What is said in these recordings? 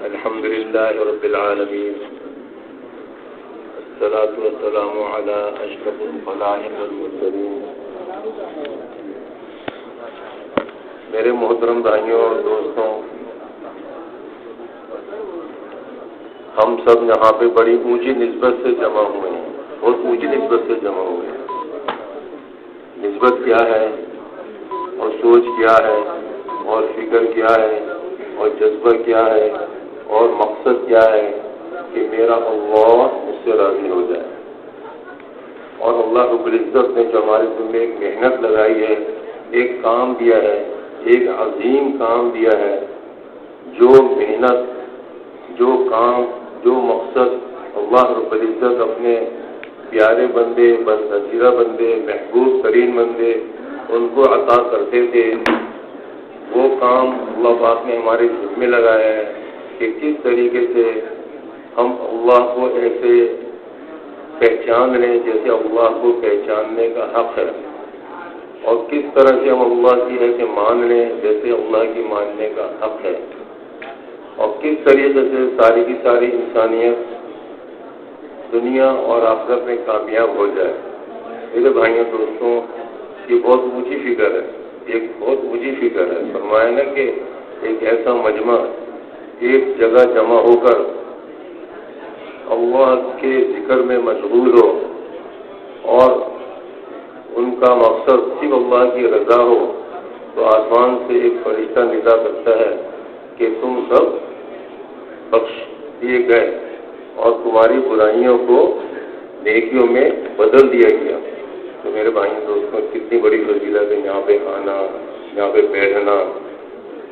الحمد لله رب العالمين الصلاة والسلام على أشرف الخلائق والمرسلين. میرے محترم بھائیوں اور دوستوں، ہم سب یہاں پہ بڑی اونچی نسبت سے جمع ہوئے ہیں، بہت اونچی نسبت سے جمع ہوئے ہیں. نسبت کیا ہے اور سوچ کیا ہے اور فکر کیا ہے اور جذبہ کیا ہے اور مقصد کیا ہے کہ میرا اللہ مجھ سے راضی ہو جائے. اور اللہ رب العزت نے جو ہمارے دل میں ایک محنت لگائی ہے، ایک کام دیا ہے، ایک عظیم کام دیا ہے، جو محنت، جو کام، جو مقصد اللہ رب العزت اپنے پیارے بندے، بنظیرہ بندے، محبوب ترین بندے ان کو عطا کرتے تھے، وہ کام اللہ پاک نے ہمارے ذمہ میں لگایا ہے کہ کس طریقے سے ہم اللہ کو ایسے پہچان لیں جیسے اللہ کو پہچاننے کا حق ہے، اور کس طرح سے ہم اللہ کی ایسے مان لیں جیسے اللہ کی ماننے کا حق ہے، اور کس طریقے سے ساری کی ساری انسانیت دنیا اور آخرت میں کامیاب ہو جائے. میرے بھائیوں دوستوں، یہ بہت اونچی فکر ہے، ایک بہت اونچی فکر ہے. فرمایا نا کہ ایک ایسا مجمع ایک جگہ جمع ہو کر اللہ کے ذکر میں مشغول ہو اور ان کا مقصد صرف اللہ کی رضا ہو، تو آسمان سے ایک فرشتہ ندا کرتا ہے کہ تم سب بخش دیے گئے اور تمہاری برائیوں کو نیکیوں میں بدل دیا گیا. تو میرے بھائیوں دوستوں، کتنی بڑی فضیلت ہے یہاں پہ آنا، یہاں پہ بیٹھنا،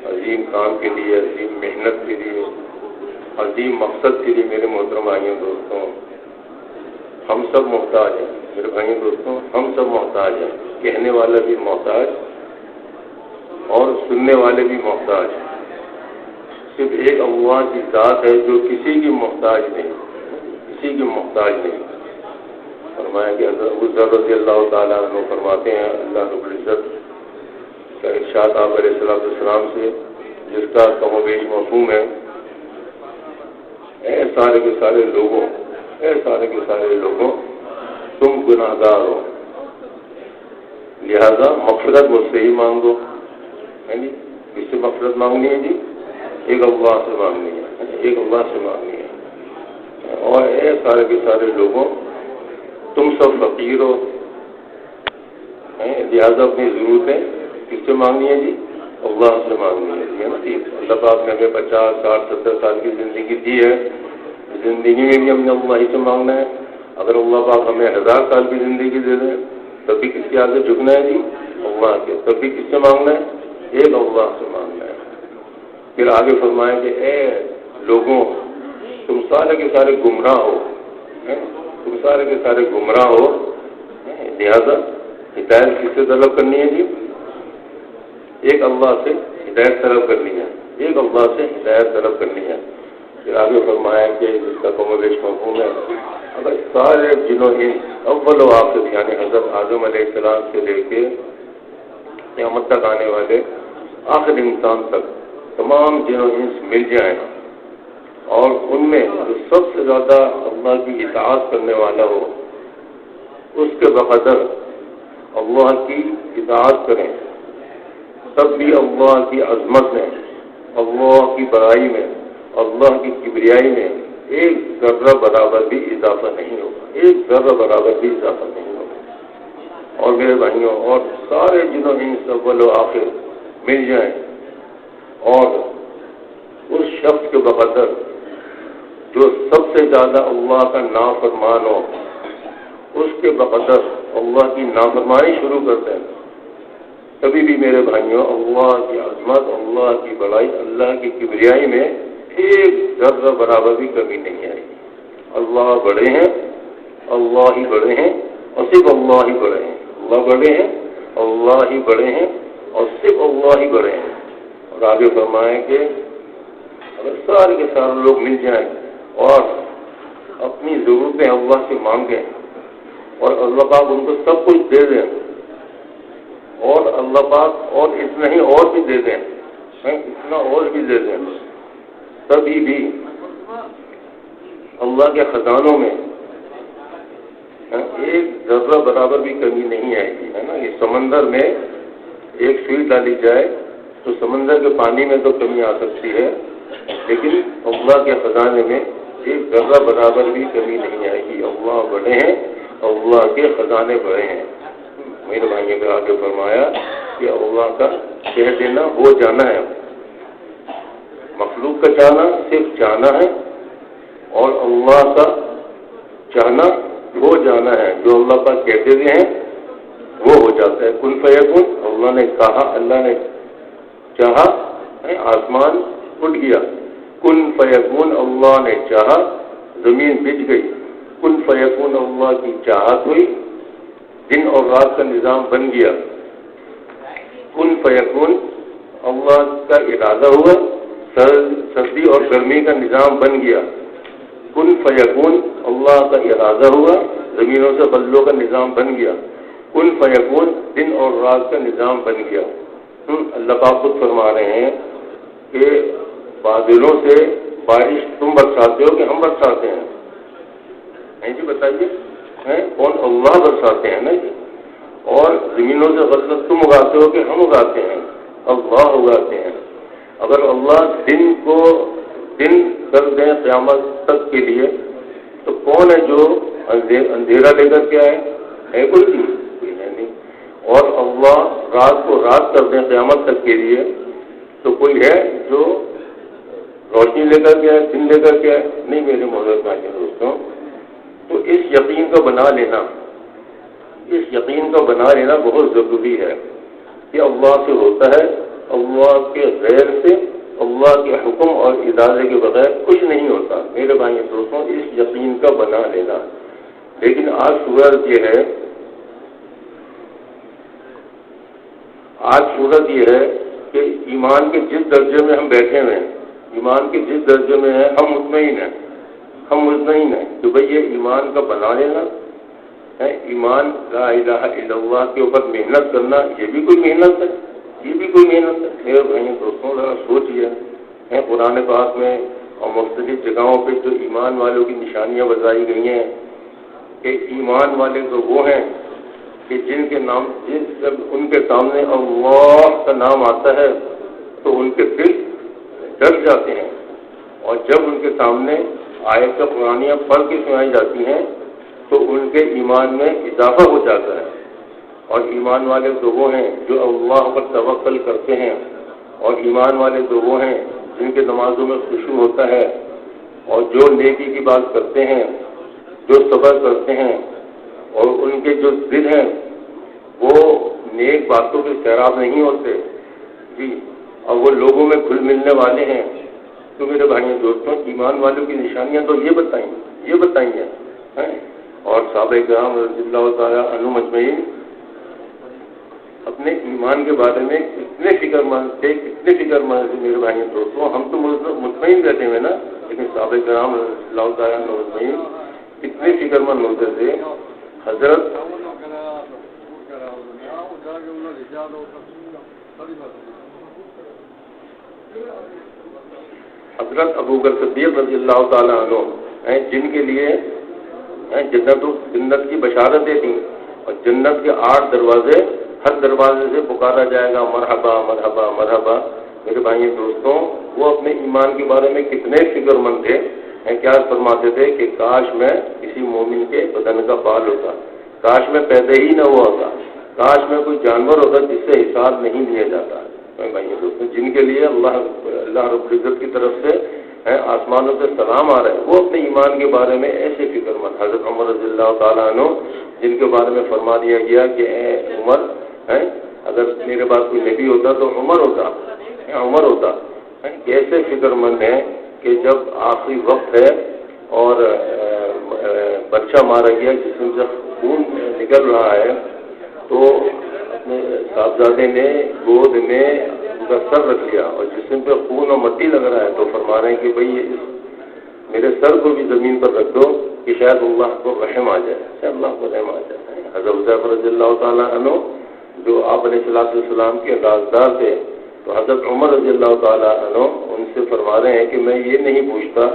عظیم کام کے لیے، عظیم محنت کے لیے، عظیم مقصد کے لیے. میرے محترم بھائیوں دوستوں، ہم سب محتاج ہیں. میرے بھائیوں دوستوں، ہم سب محتاج ہیں، کہنے والا بھی محتاج اور سننے والے بھی محتاج. صرف ایک اللہ کی ذات ہے جو کسی کی محتاج نہیں، کسی کی محتاج نہیں. فرمایا کہ حضرت ابو ذر رضی اللہ تعالیٰ عنہ فرماتے ہیں، اللہ رب العزت کا ارشاد آپ علیہ السلام سے جس کا کم و بیش مفہوم ہے، اے سارے کے سارے لوگوں، اے سارے کے سارے لوگوں، تم گناہ گار ہو، لہذا مغفرت مجھ سے ہی مانگو. کس سے مغفرت مانگنی ہے جی؟ ایک اللہ سے مانگنی ہے، ایک اللہ سے مانگنی ہے. اور اے سارے کے سارے لوگوں، تم سب فقیر ہو، لہذا اپنی ضرورتیں کس سے مانگنی ہے جی؟ اللہ سے مانگنی ہے. اللہ پاک نے ہمیں 50، 60، 70 سال کی زندگی دی ہے، زندگی میں بھی ہم نے اللہ ہی سے مانگنا ہے. اگر اللہ پاک ہمیں 1000 سال کی زندگی دے دیں تب بھی کس کے آگے جھکنا ہے جی؟ اللہ کے. تب بھی کس سے مانگنا ہے؟ ایک اللہ سے مانگنا ہے. پھر آگے فرمائیں کہ اے لوگوں، تم سارے کے سارے گمراہ ہو، تم سارے کے سارے گمراہ ہو، لہذا ہدایت کس سے طلب کرنی ہے جی؟ ایک اللہ سے ہدایت طلب کرنی ہے، ایک اللہ سے ہدایت طلب کرنی ہے. پھر آگے فرمایا کہ جس کا کم و بیش مفہوم ہے، اگر سارے جنوں انس اول و آخر یعنی حضرت آدم علیہ السلام سے لے کے قیامت تک آنے والے آخر انسان تک تمام جنوں انس مل جائیں اور ان میں جو سب سے زیادہ اللہ کی اطاعت کرنے والا ہو اس کے بقدر اللہ کی اطاعت کریں، تب بھی اللہ کی عظمت میں، اللہ کی بڑائی میں، اللہ کی کبریائی میں ایک ذرہ برابر بھی اضافہ نہیں ہوگا، ایک ذرہ برابر بھی اضافہ نہیں ہوگا. اور میرے بھائیوں، اور سارے جنوں انس اول و آخر مل جائیں اور اس شخص کے بقدر جو سب سے زیادہ اللہ کا نافرمان ہو اس کے بقدر اللہ کی نافرمانی شروع کرتے ہیں، کبھی بھی میرے بھائیوں اللہ کی عظمت، اللہ کی بڑائی، اللہ کی کبریائی میں ایک ذرہ برابر بھی کمی نہیں آئی. اللہ بڑے ہیں، اللہ ہی بڑے ہیں اور صرف اللہ ہی بڑے ہیں. اللہ بڑے ہیں، اللہ ہی بڑے ہیں اور صرف اللہ ہی بڑے ہیں. اور آگے فرمائیں کہ اگر سارے کے سارے لوگ مل جائیں اور اپنی ضرورتیں اللہ سے مانگیں اور اللہ پاک ان کو سب کچھ دے دیں، اور اللہ پاک اور اتنا ہی اور بھی دے دیں، اتنا اور بھی دے دیں، کبھی بھی اللہ کے خزانوں میں ایک ذرہ برابر بھی کمی نہیں آئے گی، ہے نا. یہ سمندر میں ایک سوئی ڈالی جائے تو سمندر کے پانی میں تو کمی آ سکتی ہے، لیکن اللہ کے خزانے میں ایک ذرہ برابر بھی کمی نہیں آئے گی. اللہ بڑے ہیں، اللہ کے خزانے بڑے ہیں. میرے بھائیوں کے آگے فرمایا کہ اللہ کا کہہ دینا ہو جانا ہے، مخلوق کا چاہنا صرف چاہنا ہے، اور اللہ کا چاہنا ہو جانا ہے. جو اللہ پاک کہتے ہوئے ہیں وہ ہو جاتا ہے. کن فیکون، اللہ نے کہا، اللہ نے چاہا، آسمان اٹھ گیا. کن فیکون، اللہ نے چاہا، زمین بچ گئی. کن فیکون، اللہ کی چاہت ہوئی، دن اور رات کا نظام بن گیا. کن فیکون، اللہ کا ارادہ ہوا، سردی اور گرمی کا نظام بن گیا. کن فیکون، اللہ کا ارادہ ہوا، زمینوں سے بلوں کا نظام بن گیا. کن فیکون، دن اور رات کا نظام بن گیا. اللہ پاک خود فرما رہے ہیں کہ بادلوں سے بارش تم برساتے ہو کہ ہم برساتے ہیں؟ جی بتائیے، کون؟ اللہ برساتے ہیں نا جی. اور زمینوں سے غلط تم اگاتے ہو کہ ہم اگاتے ہیں؟ اللہ اگاتے ہیں. اگر اللہ دن کو دن کر دیں قیامت تک کے لیے تو کون ہے جو اندھیرا لے کر کے آئے؟ ہے کوئی چیز؟ کوئی ہے نہیں. اور اللہ رات کو رات کر دیں قیامت تک کے لیے تو کوئی ہے جو روشنی لے کر کے آئے، دن لے کر کے آئے؟ نہیں میرے محترم بھائی دوستوں. تو اس یقین کا بنا لینا، اس یقین کا بنا لینا بہت ضروری ہے کہ اللہ سے ہوتا ہے، اللہ کے غیر سے، اللہ کے حکم اور اجازے کے بغیر کچھ نہیں ہوتا. میرے بھائی دوستوں، اس یقین کا بنا لینا. لیکن آج صورت یہ ہے، کہ ایمان کے جس درجے میں ہم بیٹھے ہوئے ہیں، ایمان کے جس درجے میں ہیں ہم مطمئن ہیں کہ بھئی یہ ایمان کا بنا لینا ہے. ایمان لا الہ الا اللہ کے اوپر محنت کرنا، یہ بھی کوئی محنت ہے، یہ بھی کوئی محنت ہے. میرے بھائی دوستوں ذرا سوچیے، قرآن پاک میں اور مختلف جگہوں پہ جو ایمان والوں کی نشانیاں بتائی گئی ہیں کہ ایمان والے تو وہ ہیں کہ جن کے نام، جب ان کے سامنے اللہ کا نام آتا ہے تو ان کے دل ڈر جاتے ہیں، اور جب ان کے سامنے آیت قرآنیاں پڑھ کے سنائی جاتی ہیں تو ان کے ایمان میں اضافہ ہو جاتا ہے. اور ایمان والے تو وہ ہیں جو اللہ پر توکل کرتے ہیں، اور ایمان والے تو وہ ہیں جن کے نمازوں میں خشوع ہوتا ہے، اور جو نیکی کی بات کرتے ہیں، جو صبر کرتے ہیں، اور ان کے جو دل ہیں وہ نیک باتوں کے سیراب نہیں ہوتے جی، اور وہ لوگوں میں گھل ملنے والے ہیں. تو میرے بھائیوں دوستوں، ایمان والوں کی نشانیاں تو یہ بتائیں ہیں. اور صحابہ کرام رضی اللہ تعالیٰ عنہم اجمعین اپنے ایمان کے بارے میں کتنے فکر مند تھے میرے بھائیوں دوستوں. ہم تو مطمئن رہتے ہیں نا، لیکن صحابہ کرام رضی اللہ تعالیٰ عنہم اجمعین کتنے فکر مند ہوتے تھے. حضرت ابوبکر صدیق رضی اللہ تعالیٰ عنہ جن کے لیے جنت کی بشارتیں تھیں، اور جنت کے 8 دروازے، ہر دروازے سے پکارا جائے گا مرحبا مرحبا مرحبا. میرے بھائی دوستوں، وہ اپنے ایمان کے بارے میں کتنے فکر مند تھے. کیا فرماتے تھے کہ کاش میں کسی مومن کے بدن کا بال ہوتا، کاش میں پیدا ہی نہ ہوا ہوتا، کاش میں کوئی جانور ہوتا جس سے حساب نہیں لیا جاتا. بھائی دوستوں، جن کے لیے اللہ رب العزت کی طرف سے آسمانوں سے سلام آ رہا ہے، وہ اپنے ایمان کے بارے میں ایسے فکر مند. حضرت عمر رضی اللہ تعالیٰ عنہ جن کے بارے میں فرما دیا گیا کہ اے عمر، اگر میرے بعد کوئی نبی ہوتا تو عمر ہوتا. کیسے فکر مند ہیں کہ جب آخری وقت ہے اور بچہ مارا گیا، جسم سے خون نکل رہا ہے، تو اپنے صاحبزادے نے گود میں ان کا سر رکھ لیا اور جسم پہ خون اور مٹی لگ رہا ہے، تو فرما رہے ہیں کہ بھئی میرے سر کو بھی زمین پر رکھ دو کہ شاید اللہ کو رحم آ جائے، حضرت حذیفہ رضی اللہ تعالیٰ عنہ جو آپ علیہ السلام کے رازدار تھے، تو حضرت عمر رضی اللہ تعالیٰ عنہ ان سے فرما رہے ہیں کہ میں یہ نہیں پوچھتا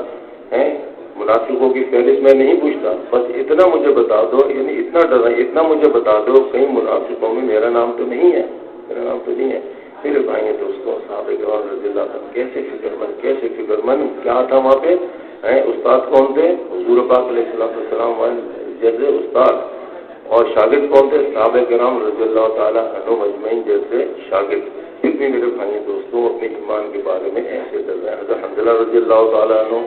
منافقوں کی فہرست میں نہیں پوچھتا، بس اتنا مجھے بتا دو، یعنی اتنا مجھے بتا دو کہیں منافقوں میں میرا نام تو نہیں ہے، میرا نام تو نہیں ہے۔ میرے بھائی دوستوں، صحابہ کرام رضی اللہ عنہ کیسے فکر مند کیا تھا وہاں پہ؟ استاد کون تھے؟ حضور پاک علیہ السلام جیسے استاد، اور شاگرد کون تھے؟ صحابہ کرام رضی اللہ تعالیٰ عنہ مجمعین جیسے شاگرد۔ پھر بھی میرے بھائی دوستوں اپنے ایمان کے بارے میں ایسے ڈر رہے ہیں۔ حضرت حنظلہ رضی اللہ تعالیٰ عنہ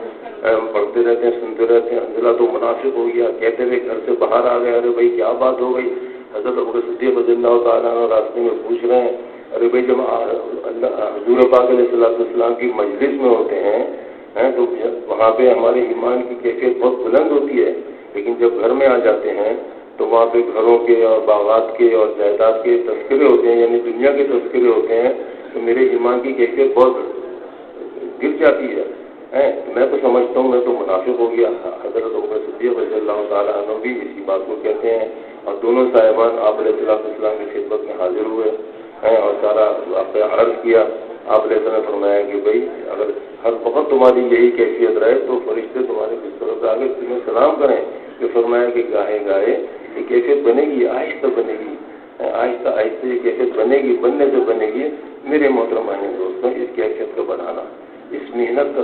پڑھتے رہتے ہیں، سنتے رہتے ہیں، حنظلہ تو منافق ہو گیا، کہتے ہوئے گھر سے باہر آ گئے، ارے بھائی کیا بات ہو گئی؟ حضرت ابوبکر صدیق رضی اللہ تعالیٰ عنہ راستے میں پوچھ رہے ہیں، ارے بھائی جب حضور پاک علیہ السلام کی مجلس میں ہوتے ہیں تو وہاں پہ ہمارے ایمان کی کیفیت بہت بلند ہوتی ہے، لیکن جب گھر میں آ جاتے ہیں تو وہاں پہ گھروں کے اور باغات کے اور جائیداد کے تذکرے ہوتے ہیں، یعنی دنیا کے تذکرے ہوتے ہیں، تو میرے ایمان کی کیفیت بہت گر جاتی ہے۔ میں تو سمجھتا ہوں میں تو منافق ہو گیا۔ حضرت ابوبکر صدیق رضی اللہ تعالیٰ عنہ بھی اسی بات کو کہتے ہیں، اور دونوں صاحبان آپ علیہ السلام کی خدمت میں حاضر ہوئے اور سارا واقعہ عرض کیا۔ آپ علیہ السلام نے فرمایا کہ بھائی اگر ہر وقت تمہاری یہی کیفیت رہے تو فرشتے تمہارے بستروں پہ آگے تمہیں سلام کریں۔ کہ فرمایا کہ گاہے گاہے یہ کیفیت بنے گی، آہستہ بنے گی، آہستہ آہستہ یہ کیفیت بنے گی، بننے سے بنے گی۔ میرے محترم دوستوں، اس کیفیت کا بنانا، اس محنت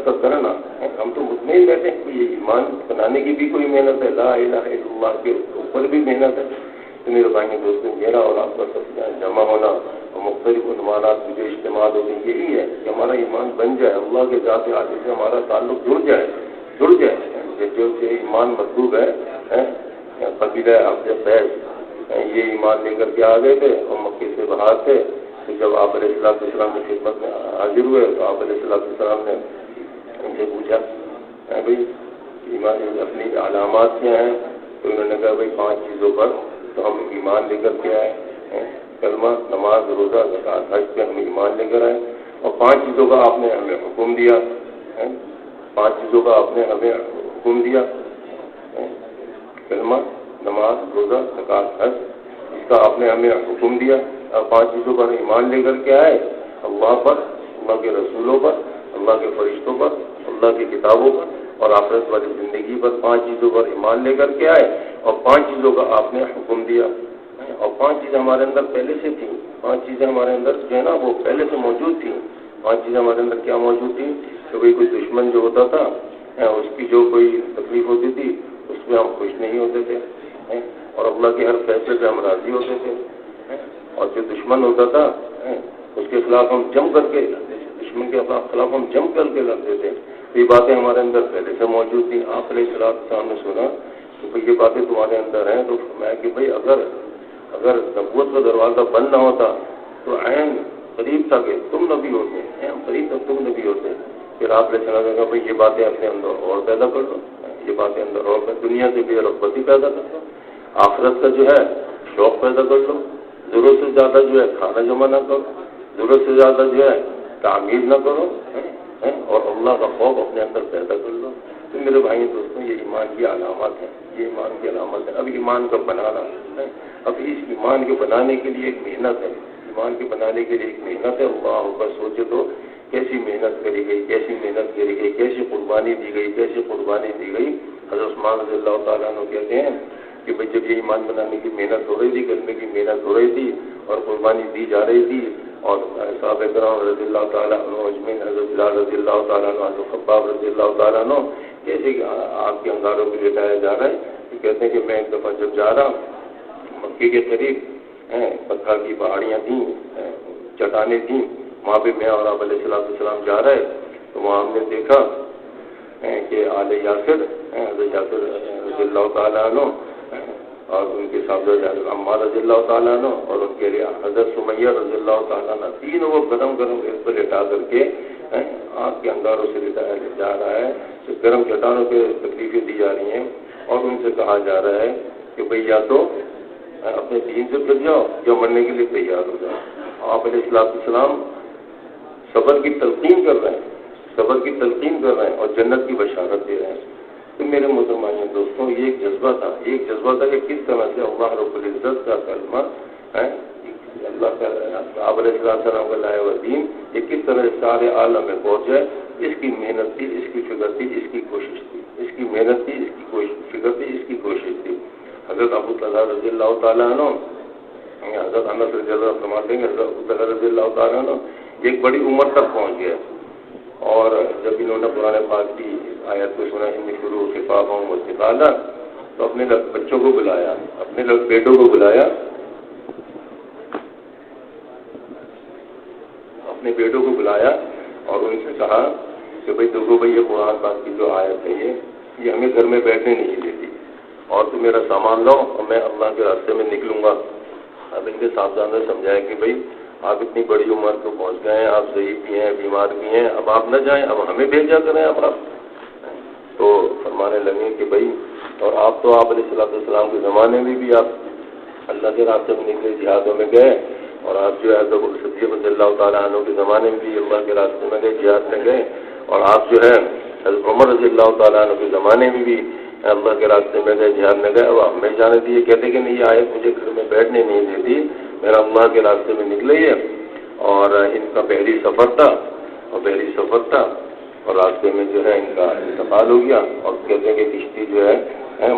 کا کرنا، ہم تو مطمئن رہتے ہیں کہ یہ ایمان بنانے کی بھی کوئی محنت ہے، لا الہ الا اللہ کے اوپر بھی محنت ہے۔ تو میرے بھائی دوستوں، میرا اور آپ کا سب جمع ہونا اور مختلف عنوانات جو اجتماع ہوتے ہیں یہی ہے کہ ہمارا ایمان بن جائے، اللہ کے ذات عالی سے ہمارا تعلق جڑ جائے۔ جو ایمان مطلوب ہے قبیلہ عبد قیس یہ ایمان لے کر کے آ گئے تھے اور مکے سے باہر تھے، تو جب آپ علیہ السلام کی خدمت میں حاضر ہوئے تو آپ علیہ السلام نے ان سے پوچھا بھائی ایمان اپنی علامات کیا ہیں؟ تو انہوں نے کہا بھائی 5 چیزوں پر تو ہم ایمان لے کر کے آئے، کلمہ، نماز، روزہ، زکوٰۃ، حج پہ ہم ایمان لے کر آئے، اور 5 چیزوں کا آپ نے ہمیں حکم دیا، 5 چیزوں کا آپ نے ہمیں حکم دیا، کلمہ، نماز، روزہ، زکوٰۃ، حج، اس کا آپ نے ہمیں حکم دیا، اور 5 چیزوں پر ایمان لے کر کے آئے، اللہ پر، اللہ کے رسولوں پر، اللہ کے فرشتوں پر، اللہ کی کتابوں پر اور آخرت والی زندگی پر 5 چیزوں پر ایمان لے کر کے آئے، اور 5 چیزوں کا آپ نے حکم دیا، اور 5 چیزیں ہمارے اندر پہلے سے تھیں، 5 چیزیں ہمارے اندر جو ہے نا وہ پہلے سے موجود تھیں۔ 5 چیزیں ہمارے اندر کیا موجود تھیں کہ بھئی کوئی دشمن جو ہوتا تھا اس کی جو کوئی تکلیف ہوتی تھی اس میں ہم خوش نہیں ہوتے تھے، اور اللہ کے ہر فیصلے سے ہم راضی ہوتے تھے، اور جو دشمن ہوتا تھا اس کے خلاف ہم جم کر کے لڑتے تھے۔ یہ باتیں ہمارے اندر پہلے سے موجود تھیں۔ آپ علیہ السلام نے سنا کہ بھئی یہ باتیں تمہارے اندر ہیں، تو فرمایا کہ بھئی اگر نبوت کا دروازہ بند نہ ہوتا تو عین قریب تھا کہ تم نبی ہوتے ہیں، قریب تک تم نبی ہوتے ہیں۔ پھر آپ علیہ السلام نے کہا بھئی یہ باتیں اپنے اندر اور پیدا کر لو، یہ باتیں اندر اور دنیا سے بے رغبتی پیدا کر لو، آخرت کا جو ہے شوق پیدا کر لو، ضرورت سے زیادہ جو ہے کھانا جمع نہ کرو، ضرورت سے زیادہ جو ہے تعمیر نہ کرو، اور اللہ کا خوف اپنے اندر پیدا کر لو۔ تو میرے بھائی دوستوں، یہ ایمان کی علامات ہیں، یہ ایمان کی علامت ہے۔ اب ایمان کا بنانا ہے، اب اس ایمان کے بنانے کے لیے ایک محنت ہے، ایمان کے بنانے کے لیے ایک محنت ہے۔ اللہ اوپر سوچے تو کیسی محنت کری گئی، کیسی قربانی دی گئی۔ حضرت عثمان رضی اللہ تعالیٰ عنہ کہتے ہیں کہ بھئی جب یہ ایمان بنانے کی محنت ہو رہی تھی، کرنے کی محنت ہو رہی تھی اور قربانی دی جا رہی تھی، اور صحابہ کرام رضی اللہ تعالیٰ عنہ اجمعین، حضرت بلال رضی اللہ تعالیٰ عنہ، حضرت خباب رضی اللہ تعالیٰ عنہ کیسے کہ آگ کے انگاروں میں لٹایا جا رہا ہے، کہ کہتے ہیں کہ میں ایک دفعہ جب جا رہا مکے کے قریب پتھر کی پہاڑیاں تھیں، چٹانیں تھیں، وہاں پہ میں اور آپ علیہ السلام جا رہے، تو وہاں ہم نے دیکھا کہ آل یاسر، حضرت یاسر رضی اللہ تعالیٰ عنہ اور ان کے ساتھ حضرت عمار رضی اللہ تعالیٰ عنہ اور ان کے لیے حضرت سمیہ رضی اللہ تعالیٰ عنہ، تینوں کو گرم اس پر لٹا کر کے آگ کے انگاروں سے لٹایا جا رہا ہے، تو گرم چٹانوں پہ تکلیفیں دی جا رہی ہیں، اور ان سے کہا جا رہا ہے کہ بھئی یا تو اپنے دین سے پھر جاؤ یا مرنے کے لیے تیار ہو جاؤ۔ آپ علیہ السلام صبر کی تلقین کر رہے ہیں اور جنت کی بشارت دے رہے ہیں۔ تو میرے مسلمان دوستوں، یہ ایک جذبہ تھا کہ کس طرح سے اللہ رب العزت کا کلمہ اللہ کا آپ علیہ السلام کا لائے ہوا دین یہ کس طرح سارے عالم میں پہنچ جائے، اس کی محنت تھی، اس کی فکر تھی، اس کی کوشش تھی، اس کی محنت تھی، اس کی فکر تھی، اس کی کوشش تھی۔ حضرت ابو طلحہ رضی اللہ تعالیٰ عنہ، حضرت انس رضی اللہ فرماتے ہیں کہ حضرت ابو طلحہ رضی اللہ تعالیٰ عنہ ایک بڑی عمر تک پہنچ گیا، اور جب انہوں نے قرآن پاک کی آیت کو سنا ان شروع خفافا وثقالا، تو اپنے بچوں کو بلایا، اپنے بیٹوں کو بلایا، اپنے بیٹوں کو بلایا اور ان سے کہا کہ بھائی دیکھو بھائی یہ قرآن پاک کی جو آیت ہے یہ ہمیں گھر میں بیٹھنے نہیں دیتی، اور تم میرا سامان لاؤ اور میں اللہ کے راستے میں نکلوں گا۔ اب ان کے صاحبزادوں نے سمجھایا کہ بھائی آپ اتنی بڑی عمر کو پہنچ گئے ہیں، آپ ضعیف بھی ہیں، بیمار بھی ہیں، اب آپ نہ جائیں، اب ہمیں بھیجا کریں اب آپ۔ تو فرمانے لگے کہ بھائی اور آپ تو آپ علیہ السلام کے زمانے میں بھی آپ اللہ کے راستے میں نکلے، جہادوں میں گئے، اور آپ جو ہے تو صدیق رضی اللہ تعالیٰ عنہ کے زمانے میں بھی اللہ کے راستے میں گئے، جہاد میں گئے، اور آپ جو ہے حضرت عمر رضی اللہ تعالیٰ عنہ کے زمانے میں بھی اللہ کے راستے میں گئے، جہاد میں گئے۔ اب ہمیں جانے دیے، کہتے کہ نہیں یہ آیت مجھے گھر میں بیٹھنے نہیں دیتی، میرا اللہ کے راستے میں نکلے ہے، اور ان کا بحری سفر تھا اور راستے میں جو ہے ان کا انتقال ہو گیا، اور کہتے ہیں کہ کشتی جو ہے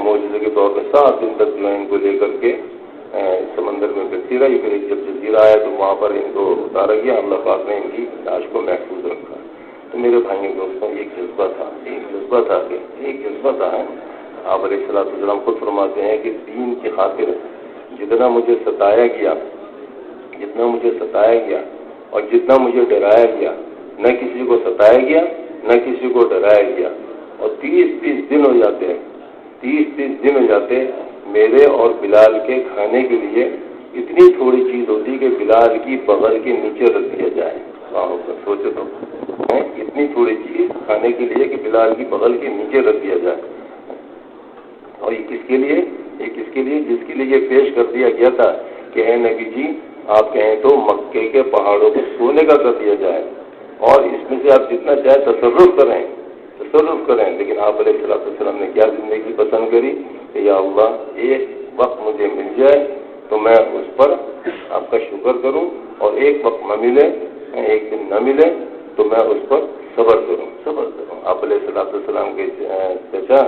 معجزے کے طور پہ 7 دن تک جو ہے ان کو لے کر کے سمندر میں بہتی رہی، پھر جب جزیرہ آیا تو وہاں پر ان کو اتارا گیا، اللہ پاک نے ان کی لاش کو محفوظ رکھا۔ تو میرے بھائیوں دوستوں ایک جذبہ تھا آپ علیہ السلام خود فرماتے ہیں کہ دین کی خاطر جتنا مجھے ستایا گیا اور جتنا مجھے ڈرایا گیا، نہ کسی کو ستایا گیا نہ کسی کو ڈرایا گیا، اور 30 دن ہو جاتے میرے اور بلال کے کھانے کے لیے اتنی تھوڑی چیز ہوتی کہ بلال کی بغل کے نیچے رکھ دیا جائے۔ سوچے تو اتنی تھوڑی چیز کھانے کے لیے کہ بلال کی بغل کے نیچے رکھ دیا جائے، اور یہ کس کے لیے جس کے لیے یہ پیش کر دیا گیا تھا کہ اے نبی جی آپ کہیں تو مکے کے پہاڑوں کو سونے کا کر دیا جائے، اور اس میں سے آپ جتنا چاہے تصرف کریں، لیکن آپ علیہ السلام نے کیا زندگی پسند کری کہ یا اللہ ایک وقت مجھے مل جائے تو میں اس پر آپ کا شکر کروں، اور ایک وقت نہ ملے، ایک دن نہ ملے تو میں اس پر صبر کروں۔ آپ علیہ السلام کے چچا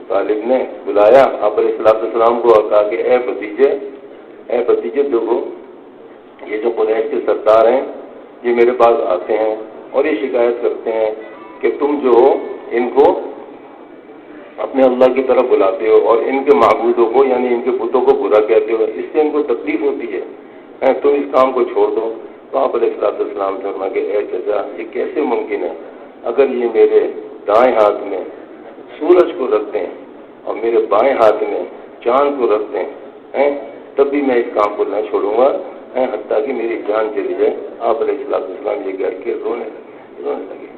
طالب نے بلایا آپ علیہ السلام کو اور کہا کہ اے بھتیجے دیکھو یہ جو قریش کے سردار ہیں یہ میرے پاس آتے ہیں اور یہ شکایت کرتے ہیں کہ تم جو ہو ان کو اپنے اللہ کی طرف بلاتے ہو اور ان کے معبودوں کو یعنی ان کے بتوں کو برا کہتے ہو، اس سے ان کو تکلیف ہوتی ہے، تم اس کام کو چھوڑ دو۔ تو آپ علیہ السلام سے فرمایا کہ اے چچا یہ کیسے ممکن ہے، اگر یہ میرے دائیں ہاتھ میں سورج کو رکھتے ہیں اور میرے بائیں ہاتھ میں چاند کو رکھتے ہیں تب بھی میں اس کام کو نہ چھوڑوں گا حتیٰ کہ میری جان چلی جائے۔ آپ علیہ السلام یہ کہہ کے رونے لگے۔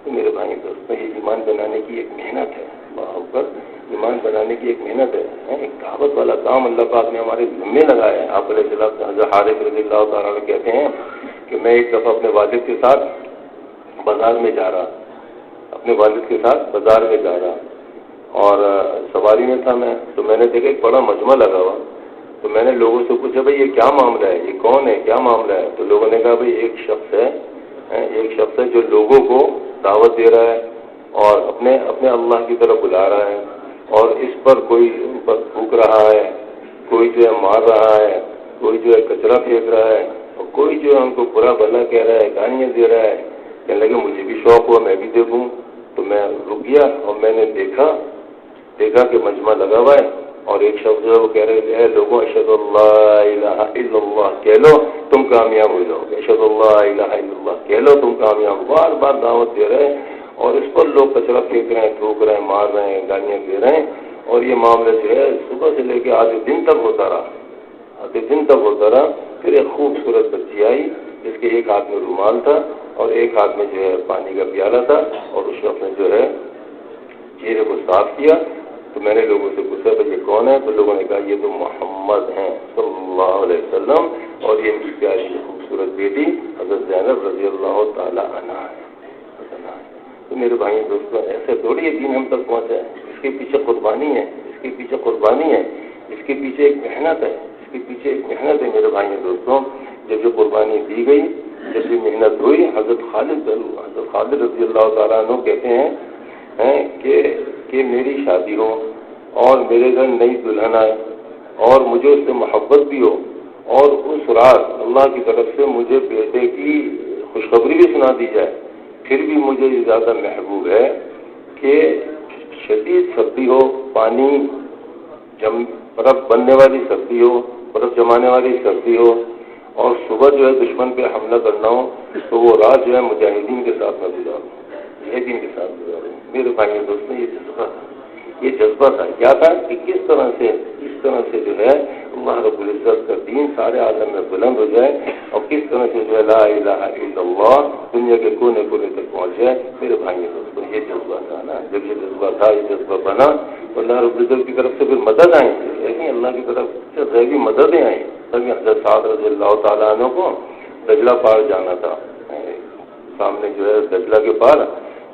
تو میرے بھائی دوستوں یہ ایمان بنانے کی ایک محنت ہے، ایمان بنانے کی ایک محنت ہے، ایک دعوت والا کام اللہ پاک نے ہمارے ذمے لگایا ہے۔ آپ علیہ السلام حارث رضی اللہ تعالیٰ عنہ کہتے ہیں کہ میں ایک دفعہ اپنے والد کے ساتھ بازار میں جا رہا اور سواری میں تھا میں، تو میں نے دیکھا ایک بڑا مجمع لگا ہوا، تو میں نے لوگوں سے پوچھا بھائی یہ کیا معاملہ ہے، یہ کون ہے، کیا معاملہ ہے؟ تو لوگوں نے کہا بھائی ایک شخص ہے جو لوگوں کو دعوت دے رہا ہے اور اپنے اللہ کی طرف بلا رہا ہے، اور اس پر کوئی تھوک رہا ہے، کوئی جو ہے مار رہا ہے، کوئی جو ہے کچرا پھینک رہا ہے، اور کوئی جو ہے ان کو برا بھلا کہہ رہا ہے، گالیاں دے رہا ہے۔ کہنے لگے مجھے بھی شوق ہوا میں بھی دیکھوں، تو میں رک گیا اور میں نے دیکھا کہ مجمع لگا ہوا ہے اور ایک شخص جو ہے وہ کہہ رہے تھے اے لوگوں اشہد اللہ الہ الا اللہ کہہ لو تم کامیاب ہو جاؤ گے، اشہد اللہ الہ الا اللہ کہہ لو تم کامیاب، بار بار دعوت دے رہے ہیں، اور اس پر لوگ کچرا پھینک رہے ہیں، تھوک رہے ہیں، مار رہے ہیں، گالیاں دے رہے ہیں، اور یہ معاملہ جو ہے صبح سے لے کے آدھے دن تک ہوتا رہا۔ پھر ایک خوبصورت بچی آئی جس کے ایک ہاتھ میں رومال تھا اور ایک ہاتھ میں جو ہے پانی کا پیالہ تھا، اور اس شخص نے جو ہے چہرے کو صاف کیا۔ تو میں نے لوگوں سے پوچھا کہ یہ کون ہے؟ تو لوگوں نے کہا یہ تو محمد ہیں صلی اللہ علیہ وسلم، اور یہ ان کی پیاری خوبصورت بیٹی حضرت زینب رضی اللہ تعالی عنہ ہے۔ تو میرے بھائی دوستوں ایسے تھوڑی یہ دین ہم تک پہنچا ہے، اس کے پیچھے قربانی ہے، اس کے پیچھے ایک محنت ہے، اس اس کے پیچھے ایک محنت ہے میرے بھائیوں دوستوں. جب یہ قربانی دی گئی، جب یہ محنت ہوئی، حضرت خالد رضی اللہ تعالیٰ عنہ کہتے ہیں کہ میری شادی ہو اور میرے گھر نئی دلہن آئے اور مجھے اس سے محبت بھی ہو اور اس رات اللہ کی طرف سے مجھے بیٹے کی خوشخبری بھی سنا دی جائے، پھر بھی مجھے یہ زیادہ محبوب ہے کہ شدید سردی ہو، پانی برف بننے والی سردی ہو، برف جمانے والی سردی ہو، اور صبح جو ہے دشمن پہ حملہ کرنا ہو تو وہ رات جو ہے مجاہدین کے ساتھ میں گزاروں، مجاہدین کے ساتھ گزاروں. میرے بھائیوں دوستوں یہ جذبہ تھا. کیا تھا کہ کس طرح سے جو ہے اللہ رب العزت کا دین سارے عالم میں بلند ہو جائے اور کس طرح سے جو ہے لا الہ الا اللہ دنیا کے کونے کونے تک پہنچ جائے. میرے بھائیوں دوستوں یہ جذبہ تھا نا. جب یہ جذبہ تھا، یہ جذبہ بنا تو اللہ رب العزت کی طرف سے پھر مدد آئی، لیکن اللہ کی طرف سے غیبی مددیں آئیں. تبھی حضرت سعد رضی اللہ تعالیٰ عنہ کو دجلہ پار جانا تھا. سامنے جو ہے دجلہ کے پار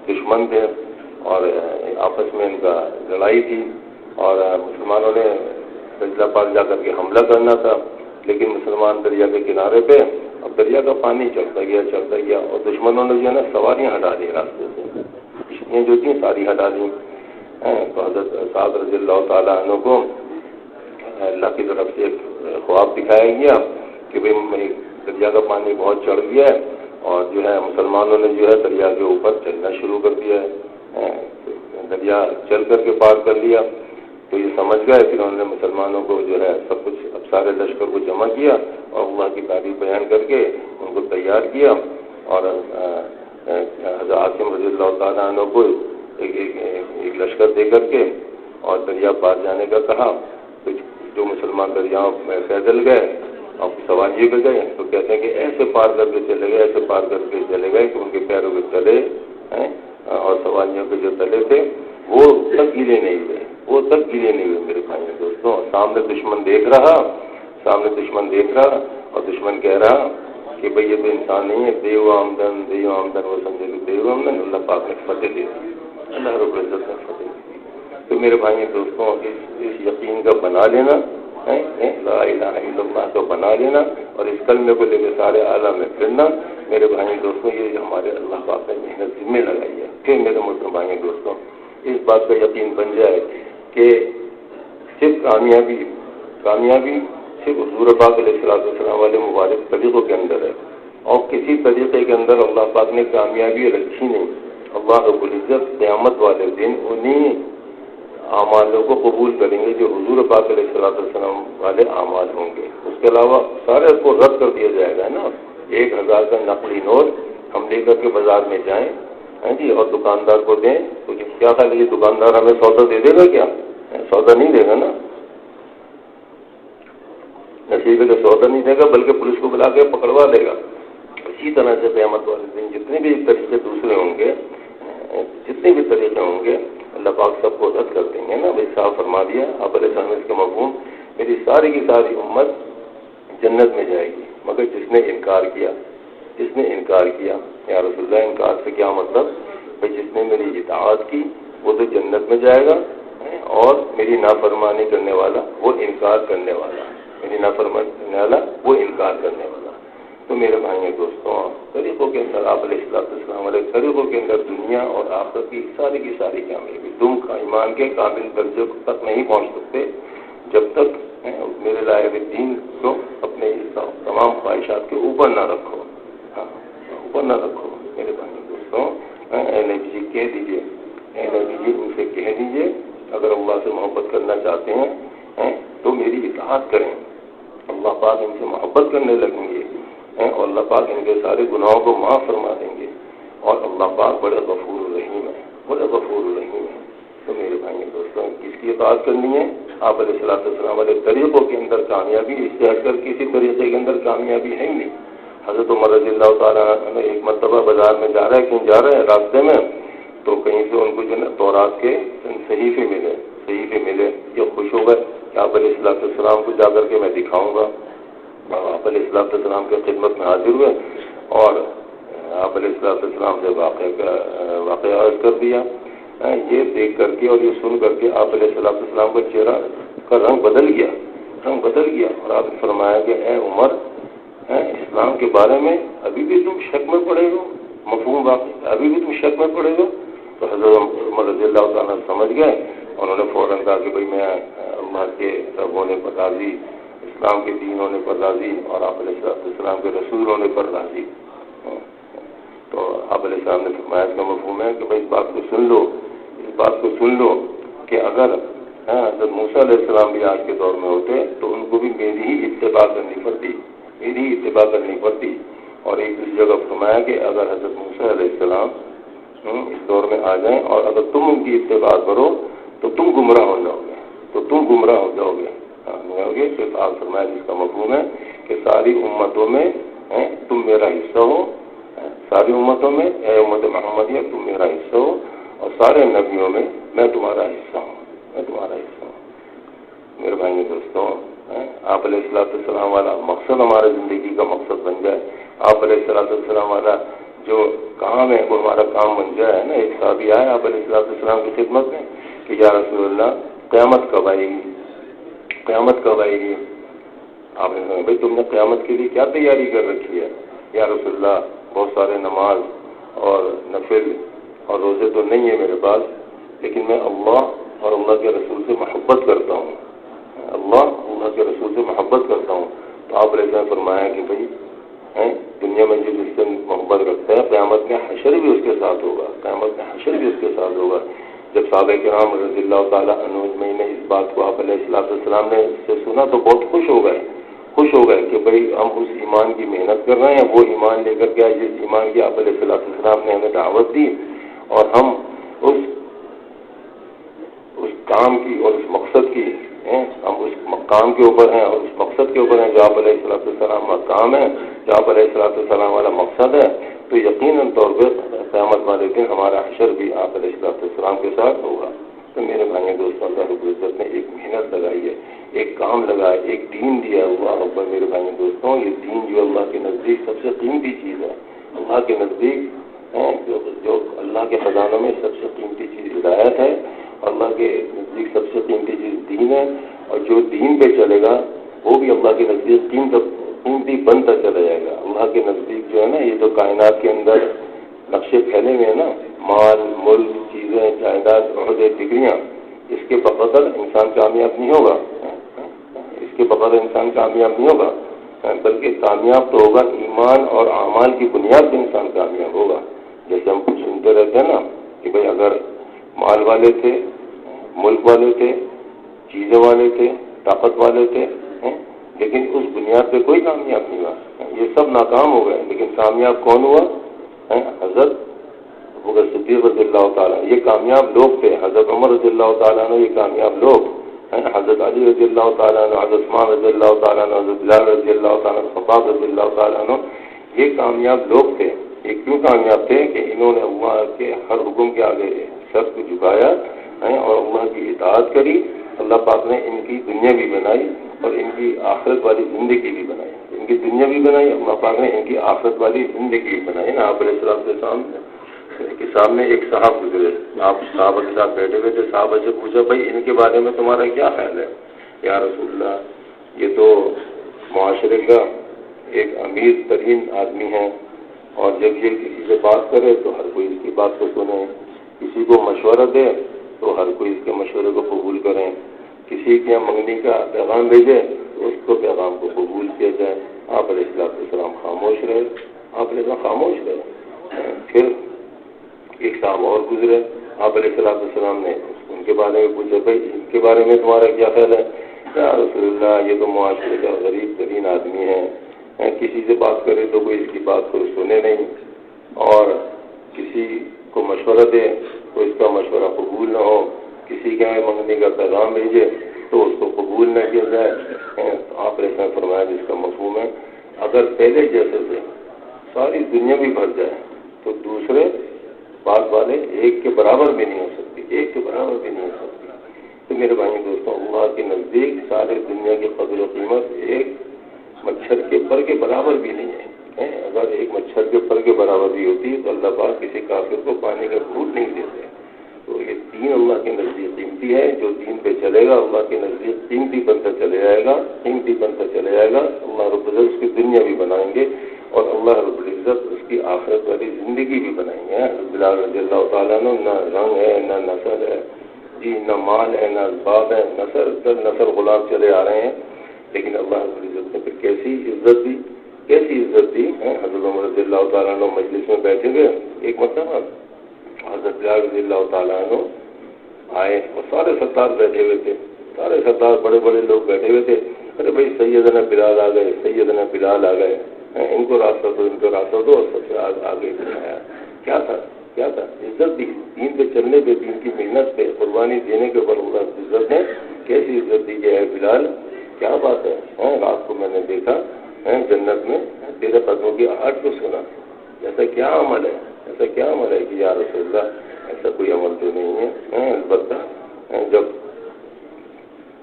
دشمن تھے اور آپس میں ان کا لڑائی تھی اور مسلمانوں نے دجلہ پار جا کر کے حملہ کرنا تھا، لیکن مسلمان دریا کے کنارے پہ اب دریا کا پانی چلتا گیا اور دشمنوں نے جو ہے نا سواریاں ہٹا دی راستے سے، کشتیاں جو تھیں ساری ہٹا دیں. تو حضرت سعد رضی اللہ تعالیٰ عنہ کو اللہ کی طرف سے ایک خواب دکھایا گیا کہ بھئی دریا کا پانی بہت چڑھ گیا ہے اور جو ہے مسلمانوں نے جو ہے دریا کے اوپر چلنا شروع کر دیا ہے، دریا چل کر کے پار کر لیا. تو یہ سمجھ گئے، پھر انہوں نے مسلمانوں کو جو ہے سب کچھ اب سارے لشکر کو جمع کیا اور اللہ کی تعریف بیان کر کے ان کو تیار کیا اور حضرت عاصم رضی اللہ تعالیٰ عنہ کو ایک لشکر دے کر کے اور دریا پار جانے کا کہا. تو جو مسلمان دریاؤں میں پیدل گئے اب سواریوں پہ گئے تو کہتے ہیں کہ ایسے پار کر کے چلے گئے کہ ان کے پیروں کے تلے اور سواریوں کے جو تلے تھے وہ تک گیلے نہیں ہوئے میرے بھائیوں دوستوں. سامنے دشمن دیکھ رہا اور دشمن کہہ رہا کہ بھئی یہ تو انسان نہیں ہے، دیو آمدن وہ سمجھے کہ دیو آمدن. اللہ پاک نے فتح دے دی، اللہ رب العزت نے فتح دی. تو میرے بھائیوں دوستوں اس یقین کا بنا لینا، لا الہ الا اللہ کا بنا لینا اور اس کلمے کو لے کے سارے عالم میں پھرنا. میرے بھائیوں دوستوں یہ ہمارے اللہ پاک نے محنت ذمہ لگائی ہے. پھر میرے محترم بھائیوں دوستوں اس بات کا یقین بن جائے کہ صرف کامیابی صرف حضور پاک علیہ السلام والے مبارک طریقوں کے اندر ہے اور کسی طریقے کے اندر اللہ پاک نے کامیابی رکھی نہیں. اللہ رب العزت قیامت والے دن انہی اعمالوں کو قبول کریں گے جو حضور پاک علیہ السلام والے اعمال ہوں گے. اس کے علاوہ سارے کو رد کر دیا جائے گا نا. 1000 کا نقلی نوٹ ہم لے کر کے بازار میں جائیں جی اور دکاندار کو دیں تو کیا خیال ہے یہ دکاندار ہمیں سودا دے دے گا؟ کیا سودا نہیں دے گا نا، نصیبے کا سودا نہیں دے گا بلکہ پولیس کو بلا کے پکڑوا دے گا. اسی طرح سے قیامت والے دن جتنے بھی طریقے دوسرے ہوں گے، جتنے بھی طریقے ہوں گے اللہ پاک سب کو رد کر دیں گے نا. بھائی صاحب فرما دیا آپ علیہ السلام اس کے مفہوم میری ساری کی ساری امت جنت میں جائے گی مگر جس نے انکار کیا یا رسول اللہ انکار سے کیا مطلب؟ بھائی جس نے میری اطاعت کی وہ تو جنت میں جائے گا اور میری نافرمانی کرنے والا وہ انکار کرنے والا تو میرے بھائیوں دوستوں طریقوں کے اندر آپ علیہ السلام علیہ طریقوں کے اندر دنیا اور آخرت کی ساری کامیابی تم ایمان کے کامل درجے تک نہیں پہنچ سکتے جب تک میرے لائق دین کو اپنے تمام خواہشات کے اوپر نہ رکھو. میرے بھائیوں دوستوں اے نبی جی کہہ دیجیے ان سے کہہ دیجیے اگر اللہ سے محبت کرنا چاہتے ہیں تو میری اطاعت کریں. اللہ پاک ان سے محبت کرنے لگیں گے اور اللہ پاک ان کے سارے گناہوں کو معاف فرما دیں گے اور اللہ پاک بڑے غفور الرحیم ہے. تو میرے بھائیوں دوستوں کس کی اطاعت کرنی ہے؟ آپ علیہ السلام والے طریقوں کے اندر کامیابی، اس سے ہٹ کر کسی طریقے کے اندر کامیابی ہے ہی نہیں. حضرت عمر رضی اللہ تعالیٰ عنہ ایک مرتبہ بازار میں جا رہے ہیں راستے میں تو کہیں سے ان کو جو ہے تورات کے صحیفے ملے. یہ خوش ہو گئے کہ آپ علیہ السلام کو جا کر کے میں دکھاؤں گا. آپ علیہ السلام کے خدمت میں حاضر ہوئے اور آپ علیہ السلام سے واقعہ عرض کر دیا. یہ دیکھ کر کے اور یہ سن کر کے آپ علیہ السلام کا چہرہ کا رنگ بدل گیا. رنگ بدل گیا اور آپ نے فرمایا کہ اے عمر اسلام کے بارے میں ابھی بھی تم شک میں پڑے ہو، مفہوم باقی ابھی بھی تم شک میں پڑے ہو. تو حضرت عمر رضی اللہ تعالیٰ سمجھ گئے، انہوں نے فوراً کہا کہ بھائی میں اللہ کے رب ہونے پر راضی، اسلام کے دین ہونے پر راضی اور آپ علیہ السلام کے رسول ہونے پر راضی. تو آپ علیہ السلام نے فرمایا اس کا مفہوم ہے کہ بھائی اس بات کو سن لو کہ اگر حضرت موسیٰ علیہ السلام بھی آج کے دور میں ہوتے تو ان کو بھی میری ہی اتباع کرنی پڑتی. اور ایک دوسری جگہ فرمایا کہ اگر حضرت موسیٰ علیہ السلام اس دور میں آ جائیں اور اگر تم ان کی اتباع کرو تو تم گمراہ ہو جاؤ گے. صرف آپ فرمایا جس کا مفہوم ہے کہ ساری امتوں میں تم میرا حصہ ہو، ساری امتوں میں اے امت محمدیہ تم میرا حصہ ہو، اور سارے نبیوں میں میں تمہارا حصہ ہوں. میرے بھائی دوستوں، آپ علیہ السلام والا مقصد ہمارے زندگی کا مقصد بن جائے. آپ علیہ السلام والا جو کام ہے وہ ہمارا کام بن جائے نا. ایک صحابی آئے آپ علیہ السلام کی خدمت میں کہ یا رسول اللہ قیامت کب آئے گی؟ آپ نے کہا بھائی تم نے قیامت کے لیے کیا تیاری کر رکھی ہے؟ یا رسول اللہ بہت سارے نماز اور نفل اور روزے تو نہیں ہیں میرے پاس، لیکن میں اللہ اور اللہ کے رسول سے محبت کرتا ہوں. تو آپ علیہ السلام فرمایا کہ بھائی دنیا میں جو جس سے محبت رکھتا ہے قیامت میں حشر بھی اس کے ساتھ ہوگا. جب صحابہ کرام رضی اللہ تعالیٰ عنہ اجمعین نے اس بات کو آپ علیہ السلام نے سے سنا تو بہت خوش ہو گئے کہ بھئی ہم اس ایمان کی محنت کر رہے ہیں، وہ ایمان لے کر کے آئے جس ایمان کی آپ علیہ السلام نے ہمیں دعوت دی، اور ہم اس کام کی اور اس مقصد کی ہم اس مقام کے اوپر ہیں اور اس مقصد کے اوپر ہیں جو آپ علیہ السلام مقام ہے، جو آپ علیہ السلام والا مقصد ہے. تو یقیناً طور پہ قیامت والے دن ہمارا حشر بھی آپ علیہ السلام کے ساتھ ہوگا. تو میرے بھائی دوستوں، اللہ رب العزت نے ایک محنت لگائی ہے، ایک کام لگایا، ایک دین دیا. اللہ اکبر میرے بھائی دوستوں، یہ دین جو اللہ کے نزدیک سب سے قیمتی چیز ہے. اللہ کے نزدیک جو اللہ کے خزانوں میں سب سے قیمتی چیز ہدایت ہے، اللہ کے نزدیک سب سے قیمتی چیز دین ہے. اور جو دین پہ چلے گا وہ بھی اللہ کے نزدیک قیمتی بنتا چلا جائے گا. اللہ کے نزدیک جو ہے نا، یہ تو کائنات کے اندر نقشے پھیلے ہوئے ہیں نا، مال ملک چیزیں جائیداد عہدے ڈگریاں، اس کے بقدر انسان کامیاب نہیں ہوگا، بلکہ کامیاب تو ہوگا ایمان اور اعمال کی بنیاد پہ انسان کامیاب ہوگا. جیسے ہم کچھ سنتے رہتے ہیں نا کہ بھئی اگر مال والے تھے، ملک والے تھے، چیزیں والے تھے، طاقت والے تھے، لیکن اس بنیاد پہ کوئی کامیاب نہیں ہوا. یہ سب ناکام ہو گئے، لیکن کامیاب کون ہوا؟ حضرت ابوبکر صدیق رضی اللہ تعالیٰ. یہ کامیاب لوگ تھے. حضرت عمر رضی اللہ تعالیٰ عنہ یہ کامیاب لوگ، حضرت علی رضی اللہ تعالیٰ عنہ، حضرت عثمان رضی اللہ تعالیٰ عنہ، حضرت بلال رضی اللہ تعالیٰ عنہ، خباب رضی اللہ تعالیٰ عنہ، یہ کامیاب لوگ تھے. یہ کیوں کامیاب تھے؟ کہ انہوں نے اللہ کے ہر حکم کے آگے سر کو جھکایا اور اللہ کی اطاعت کری. اللہ پاک نے ان کی دنیا بھی بنائی اور ان کی آخرت والی زندگی بھی بنائی. ان کی دنیا بھی بنائی، اللہ پاک نے ان کی آخرت والی زندگی بھی بنائی. نا آپ علیہ السلام کے سامنے ایک صاحب گزرے، آپ صحابہ کے ساتھ بیٹھے ہوئے تھے. صحابہ سے پوچھا بھائی ان کے بارے میں تمہارا کیا خیال ہے؟ یا رسول اللہ یہ تو معاشرے کا ایک امیر ترین آدمی ہے، اور جب یہ کسی سے بات کرے تو ہر کوئی اس کی بات کو سنے، کسی کو مشورہ دے تو ہر کوئی اس کے مشورے کو قبول کریں، کسی کے منگنی کا پیغام بھیجے تو اس کو پیغام کو قبول کیا جائے. آپ علیہ السلام خاموش رہے. پھر ایک صاحب اور گزرے، آپ علیہ السلام نے ان کے بارے میں پوچھا بھائی ان کے بارے میں تمہارا کیا خیال ہے؟ یا رسول اللہ یہ تو معاشرے کا غریب ترین آدمی ہے، کسی سے بات کرے تو کوئی اس کی بات کو سنے نہیں، اور کسی کو مشورہ دے تو اس کا مشورہ قبول نہ ہو، کسی کے منگنے کا پیغام بھیجے تو اس کو قبول نہ کیا جائے. آپ نے فرمایا جس کا مفہوم ہے اگر پہلے جیسے سے ساری دنیا بھی بھر جائے تو دوسرے بات والے ایک کے برابر بھی نہیں ہو سکتی. تو میرے بھائی دوستوں، اللہ کے نزدیک سارے دنیا کی قدر و قیمت ایک مچھر کے پر کے برابر بھی نہیں ہے. اگر ایک مچھر کے پر کے برابر بھی ہوتی تو اللہ پاک کسی کافر کو پانی کا گھونٹ نہیں دیتے. تو یہ دین اللہ کے نزدیک قیمتی ہے. جو دین پہ چلے گا اللہ کے نزدیک قیمتی بنتا چلے جائے گا، قیمتی بنتا چلے جائے گا۔ اللہ رب العزت اس کی دنیا بھی بنائیں گے اور اللہ رب العزت اس کی آخرت والی زندگی بھی بنائیں گے۔ بلال رضی اللہ تعالیٰ عنہ نہ رنگ ہے، نہ نسل ہے جی، نہ مال ہے، نہ اسباب ہے، نسل غلام چلے آ رہے ہیں، لیکن اللہ رب العزت نے پھر کیسی عزت دی، کیسی عزت دی۔ حضرت عمر رضی اللہ تعالیٰ عنہ مجلس میں بیٹھے ہوئے، ایک مرتبہ حضرت بلال رضی اللہ تعالیٰ عنہ آئے اور سارے سردار بیٹھے ہوئے تھے، سارے سردار بڑے بڑے لوگ بیٹھے ہوئے تھے۔ ارے بھائی سیدنا بلال آ گئے، سیدنا بلال آ گئے، ان کو راستہ دو، ان کو راستہ دو، اور سب سے آگے بٹھایا۔ کیا تھا، کیا تھا؟ عزت دی، دین پہ چلنے پہ، دین کی محنت پہ قربانی دینے کے اوپر اللہ عزت نے کیسی عزت دی کہ اے بلال کیا بات ہے، رات کو میں نے دیکھا جنت میں تیرے قدموں کی آہٹ کو سنا، ایسا کیا عمل ہے، ایسا کیا عمل ہے کہ یا رسول اللہ ایسا کوئی عمل تو نہیں ہے، البتہ جب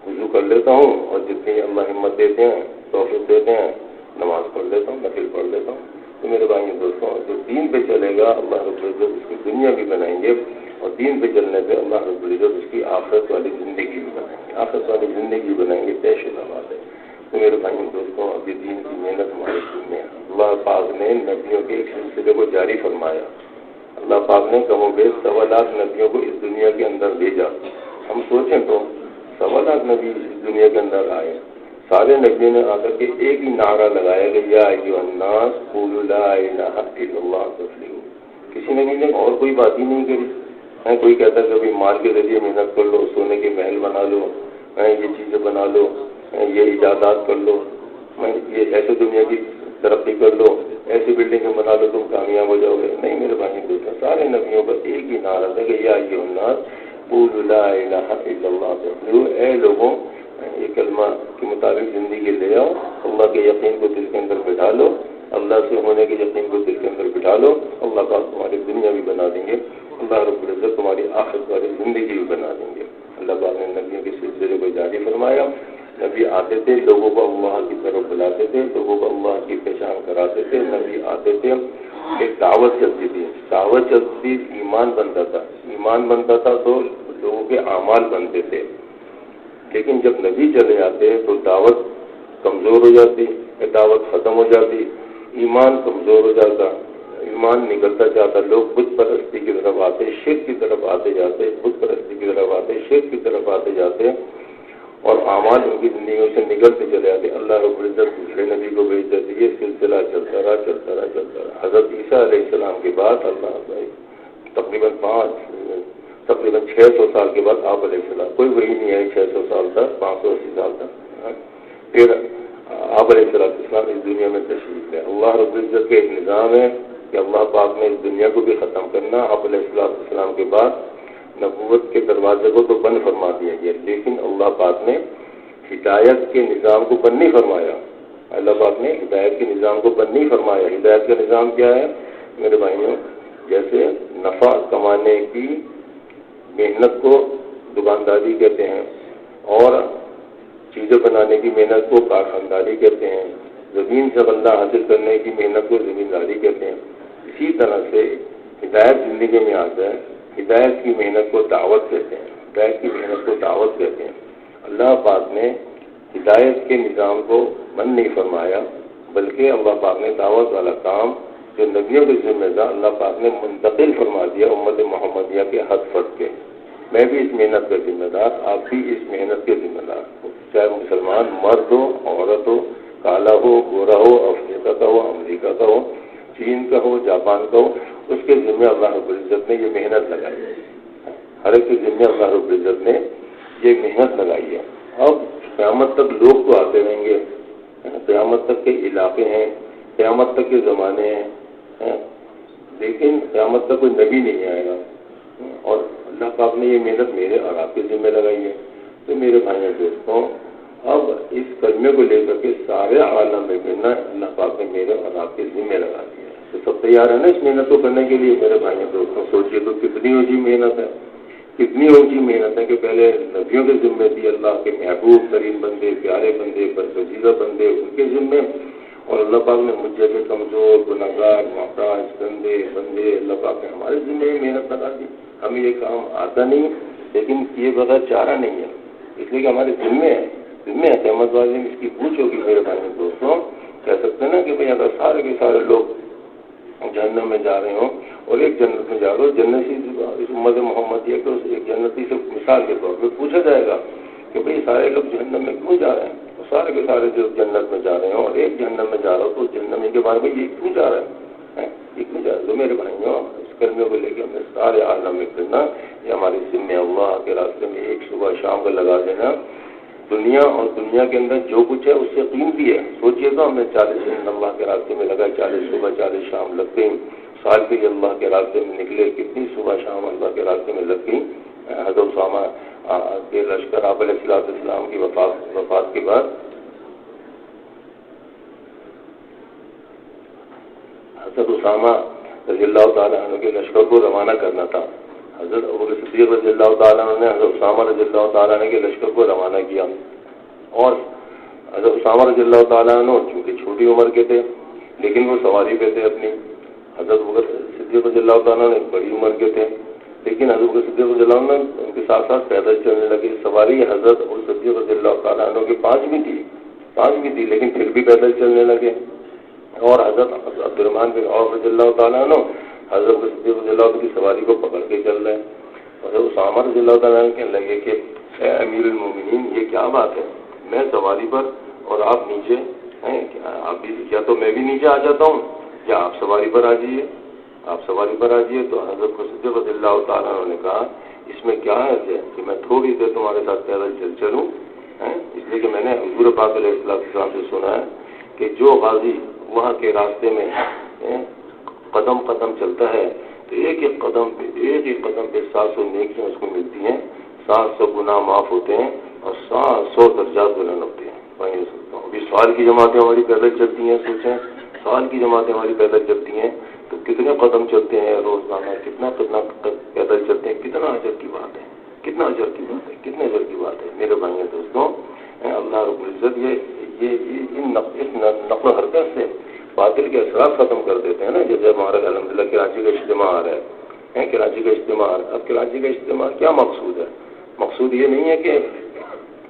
وضو کر لیتا ہوں اور جتنی اللہ ہمت دیتے ہیں توفیق دیتے ہیں نماز پڑھ لیتا ہوں، نفل پڑھ لیتا ہوں۔ تو میرے بھائی دوستوں جو دین پہ چلے گا اللہ رب العزت اس کی دنیا بھی بنائیں گے، اور دین پہ چلنے پہ اللہ رب العزت اس کی آخرت والی زندگی بھی بنائیں گے، آخرت والی زندگی بنائیں گے، طے شدہ بات ہے۔ تو میرے بھائی دوستوں ابھی دین کی محنت ہمارے دین میں اللہ پاک نے نبیوں کے ایک سلسلے کو جاری فرمایا، اللہ پاک نے کم و بیش 1.25 لاکھ نبیوں کو اس دنیا کے اندر بھیجا۔ ہم سوچیں تو 1.25 لاکھ نبی اس دنیا کے اندر آئے، سارے نبیوں نے آ کر کے ایک ہی نعرہ لگایا کہ یا ایھا الناس قولوا لا الہ الا اللہ تفلحوا۔ کسی نبی نے اور کوئی بات ہی نہیں کری۔ کوئی کہتا ہے کہ مال کے ذریعے محنت کر لو، سونے کے محل بنا لو، یہ چیزیں بنا لو، یہ ایجادات کر لو، یہ ایسے دنیا کی ترقی کر لو، ایسی بلڈنگیں بنا لو، تم کامیاب ہو جاؤ گے۔ نہیں میرے بھائی دوستوں، سارے نبیوں کا ایک ہی نعرہ تھا کہ یا ایھا الناس قولوا لا الہ الا اللہ تفلحوا، اے لوگوں یہ کلمہ کے مطابق زندگی لے آؤ، اللہ کے یقین کو دل کے اندر بٹھا لو، اللہ سے ہونے کے یقین کو دل کے اندر بٹھا لو، اللہ پاک تمہاری دنیا بھی بنا دیں گے، اللہ رب العزت تمہاری آخرت والی زندگی بھی بنا دیں گے۔ اللہ پاک نے نبیوں کے سلسلے کو جاری فرمایا، نبی آتے تھے لوگوں کو اللہ کی طرف بلاتے تھے، لوگوں کو اللہ کی پہچان کراتے تھے، نبی آتے تھے ایک دعوت چلتی تھی، دعوت چلتی تھی، ایمان بنتا تھا، ایمان بنتا تھا تو لوگوں کے اعمال بنتے تھے، لیکن جب نبی چلے آتے تو دعوت کمزور ہو جاتی، دعوت ختم ہو جاتی، ایمان کمزور ہو جاتا، ایمان نکلتا جاتا، لوگ بت پرستی کی طرف آتے، شرک کی طرف آتے جاتے، بت پرستی کی طرف آتے، شرک کی طرف آتے جاتے، اور اعمال ان کی زندگیوں سے نکلتے چلے آتے۔ اللہ رب العزت دوسرے نبی کو بھیج دیتے، یہ سلسلہ چلتا رہا چلتا رہا چلتا رہا۔ حضرت عیسیٰ علیہ السلام کے بعد اللہ تقریباً 600 سال کے بعد آپ علیہ السلام، کوئی وہی نہیں ہے 600 سال تک، 580 سال تک، پھر آپ علیہ السلام اس دنیا میں تشریف لے۔ اللہ رب العزت کا ایک نظام ہے کہ اللہ پاک نے اس دنیا کو بھی ختم کرنا، آپ علیہ السلام کے بعد نبوت کے دروازے کو تو بند فرما دیا گیا، لیکن اللہ پاک نے ہدایت کے نظام کو بند نہیں فرمایا، اللہ پاک نے ہدایت کے نظام کو بند نہیں فرمایا۔ ہدایت کا نظام کیا ہے میرے بھائیوں؟ جیسے نفع کمانے کی محنت کو دکانداری کہتے ہیں، اور چیزیں بنانے کی محنت کو کارخانداری کہتے ہیں، زمین سے غلہ حاصل کرنے کی محنت کو زمینداری کہتے ہیں۔ اسی طرح سے ہدایت زندگی میں آتا ہے، ہدایت کی محنت کو دعوت کہتے ہیں، ہدایت کی محنت کو دعوت کہتے ہیں۔ اللہ پاک نے ہدایت کے نظام کو بند نہیں فرمایا، بلکہ اللہ پاک نے دعوت والا کام جو نبیوں کے ذمہ دار اللہ پاک نے منتقل فرما دیا امت محمدیہ کے ہاتھ فرد کے۔ میں بھی اس محنت کا ذمہ دار، آپ بھی اس محنت کے ذمہ دار، چاہے مسلمان مرد ہو، عورت ہو، کالا ہو، گورا ہو، افریقہ کا ہو، امریکہ کا ہو، چین کا ہو، جاپان کا ہو، اس کے ذمہ اللہ رب العزت نے یہ محنت لگائی ہے، ہر ایک کے ذمہ اللہ رب العزت نے یہ محنت لگائی ہے۔ اب قیامت تک لوگ تو آتے رہیں گے، قیامت تک کے علاقے ہیں، قیامت تک کے زمانے ہیں، لیکن قیامت تک کوئی نبی نہیں آئے گا، اور اللہ پاک نے یہ محنت میرے اور آپ کے ذمہ لگائی ہے۔ تو میرے بھائی دوستوں، اب اس کلمے کو لے کر کے سارے عالم میں پھرنا اللہ پاک نے میرے اور آپ کے ذمہ لگا دیا ہے۔ تو سب تیار ہے نا اس محنت کو کرنے کے لیے؟ میرے بھائی دوستوں سوچیے تو کتنی اونچی محنت ہے، کتنی اونچی محنت ہے کہ پہلے نبیوں کے ذمے دی، اللہ کے محبوب ترین بندے، پیارے بندے، برگزیدہ بندے ان کے ذمے، اور اللہ پاک نے مجھ جیسے کمزور، گنہگار، محتاج، گندے بندے اللہ پاک نے ہمارے ذمے محنت لگا دی۔ ہمیں یہ کام آتا نہیں، لیکن کیے بغیر چارہ نہیں ہے، اس لیے کہ ہمارے ذمے ہے قیامت والے دن اس کی پوچھ ہوگی میرے بھائی دوستوں. کہہ سکتے ہیں نا کہ بھائی اگر سارے کے سارے لوگ جہنم میں جا رہے ہوں اور ایک جنت میں جا رہے ہو, جنتی اس امت محمدیہ کے ایک جنتی سے مثال کے طور پہ پوچھا جائے گا کہ بھائی سارے لوگ جہنم میں کیوں جا رہے ہیں, تو سارے کے سارے جو جنت میں جا رہے ہوں اور ایک جہنم میں جا رہا ہو تو جہنم کے بارے میں یہ کیوں جا رہا ہے, یہ کیوں جا رہا ہے. تو میرے بھائیوں اس کلمے کو لے کے ہمیں سارے عالم میں کرنا, یہ ہماری ذمہ اللہ کے راستے میں ایک صبح شام کا لگا دینا. دنیا اور دنیا کے اندر جو کچھ ہے اس سے قیمتی ہے. سوچئے تو ہمیں 40 دن اللہ کے راستے میں لگا, 40 صبح 40 شام لگ گئی. سال کے لیے اللہ کے راستے میں نکلے, کتنی صبح شام اللہ کے راستے میں لگ گئی. حضرت اسامہ کے لشکر آپ علیہ السلام کی وفات کے بعد حضرت اسامہ رضی اللہ تعالیٰ عنہ کے لشکر کو روانہ کرنا تھا. حضرت ابوبکر صدیق رضی اللہ تعالیٰ عنہ نے حضرت اسامہ رضی اللہ تعالیٰ عنہ کے لشکر کو روانہ کیا, اور حضرت اسامہ رضی اللہ تعالیٰ عنہ چونکہ چھوٹی عمر کے تھے لیکن وہ سواری پہ تھے اپنی. حضرت ابوبکر صدیق رضی اللہ تعالیٰ عنہ بڑی عمر کے تھے لیکن حضرت ابوبکر صدیق رضی اللہ عنہ ان کے ساتھ ساتھ پیدل چلنے لگے. سواری حضرت ابوبکر صدیق رضی اللہ تعالیٰ عنہ کے 5 بھی تھی لیکن پھر بھی پیدل چلنے لگے. اور حضرت عبد الرحمن بن عوف رضی اللہ تعالیٰ عنہ حضرت صدیق رضی اللہ عنہ کی سواری کو پکڑ کے چل رہے ہیں. حضرت اسامہ رضی اللہ تعالیٰ عنہ کہنے لگے کہ اے امیر المومنین, یہ کیا بات ہے, میں سواری پر اور آپ نیچے ہیں, کیا تو میں بھی نیچے آ جاتا ہوں, کیا آپ سواری پر آ جائیے, آپ سواری پر آ جائیے. تو حضرت صدیق رضی اللہ تعالیٰ عنہ نے کہا اس میں کیا ہے کہ میں تھوڑی دیر تمہارے ساتھ پیدل چلوں, اس لیے کہ میں نے حضور پاک علیہ السلام سے سنا ہے کہ جو غازی وہاں کے راستے میں قدم قدم چلتا ہے تو ایک ایک قدم پہ 700 نیکیاں اس کو ملتی ہیں, 700 گناہ معاف ہوتے ہیں اور 100 درجات بلند ہوتے ہیں. ابھی سوال کی جماعتیں ہماری پیدل چلتی ہیں, سوچیں سوال کی جماعتیں ہماری پیدل چلتی ہیں تو کتنے قدم چلتے ہیں روزانہ, کتنا پیدل چلتے ہیں, کتنا اجر کی بات ہے, کتنے اجر کی بات ہے. میرے بھائیوں دوستوں, اللہ رب العزت یہ نقل و حرکت سے باطل کے اثرات ختم کر دیتے ہیں نا. جیسے ہمارا الحمدللہ کراچی کا اجتماع آ رہا ہے, کراچی کا اجتماع. اب کراچی کا اجتماع کیا مقصود ہے؟ مقصود یہ نہیں ہے کہ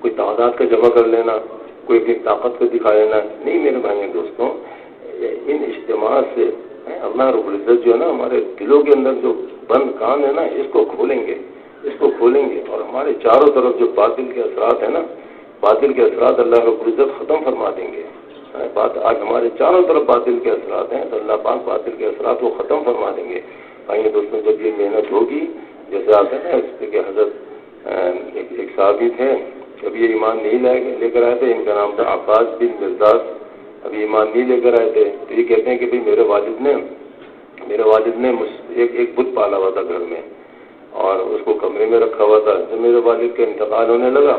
کوئی تعداد کا جمع کر لینا, کوئی اپنی طاقت کو دکھا لینا, نہیں میرے بھائیوں دوستوں. ان اجتماع سے اللہ رب العزت جو ہے نا ہمارے دلوں کے اندر جو بند کان ہے نا اس کو کھولیں گے اور ہمارے چاروں طرف جو باطل کے اثرات ہیں نا, باطل کے اثرات اللہ رب العزت ختم فرما دیں گے. آج ہمارے چاروں طرف باطل کے اثرات ہیں تو اللہ پاک باطل کے اثرات کو ختم فرما دیں گے. بھائی دوستوں, جب یہ محنت ہوگی, جیسے آتے ہیں نا اس پہ کہ حضرت ایک صحابی تھے, ابھی یہ ایمان نہیں لے کر آئے تھے, ان کا نام تھا عباس بن مرداس. ابھی ایمان نہیں لے کر آئے تھے تو یہ کہتے ہیں کہ بھائی میرے والد نے ایک بت پالا ہوا تھا گھر میں اور اس کو کمرے میں رکھا ہوا تھا. جب میرے والد کا انتقال ہونے لگا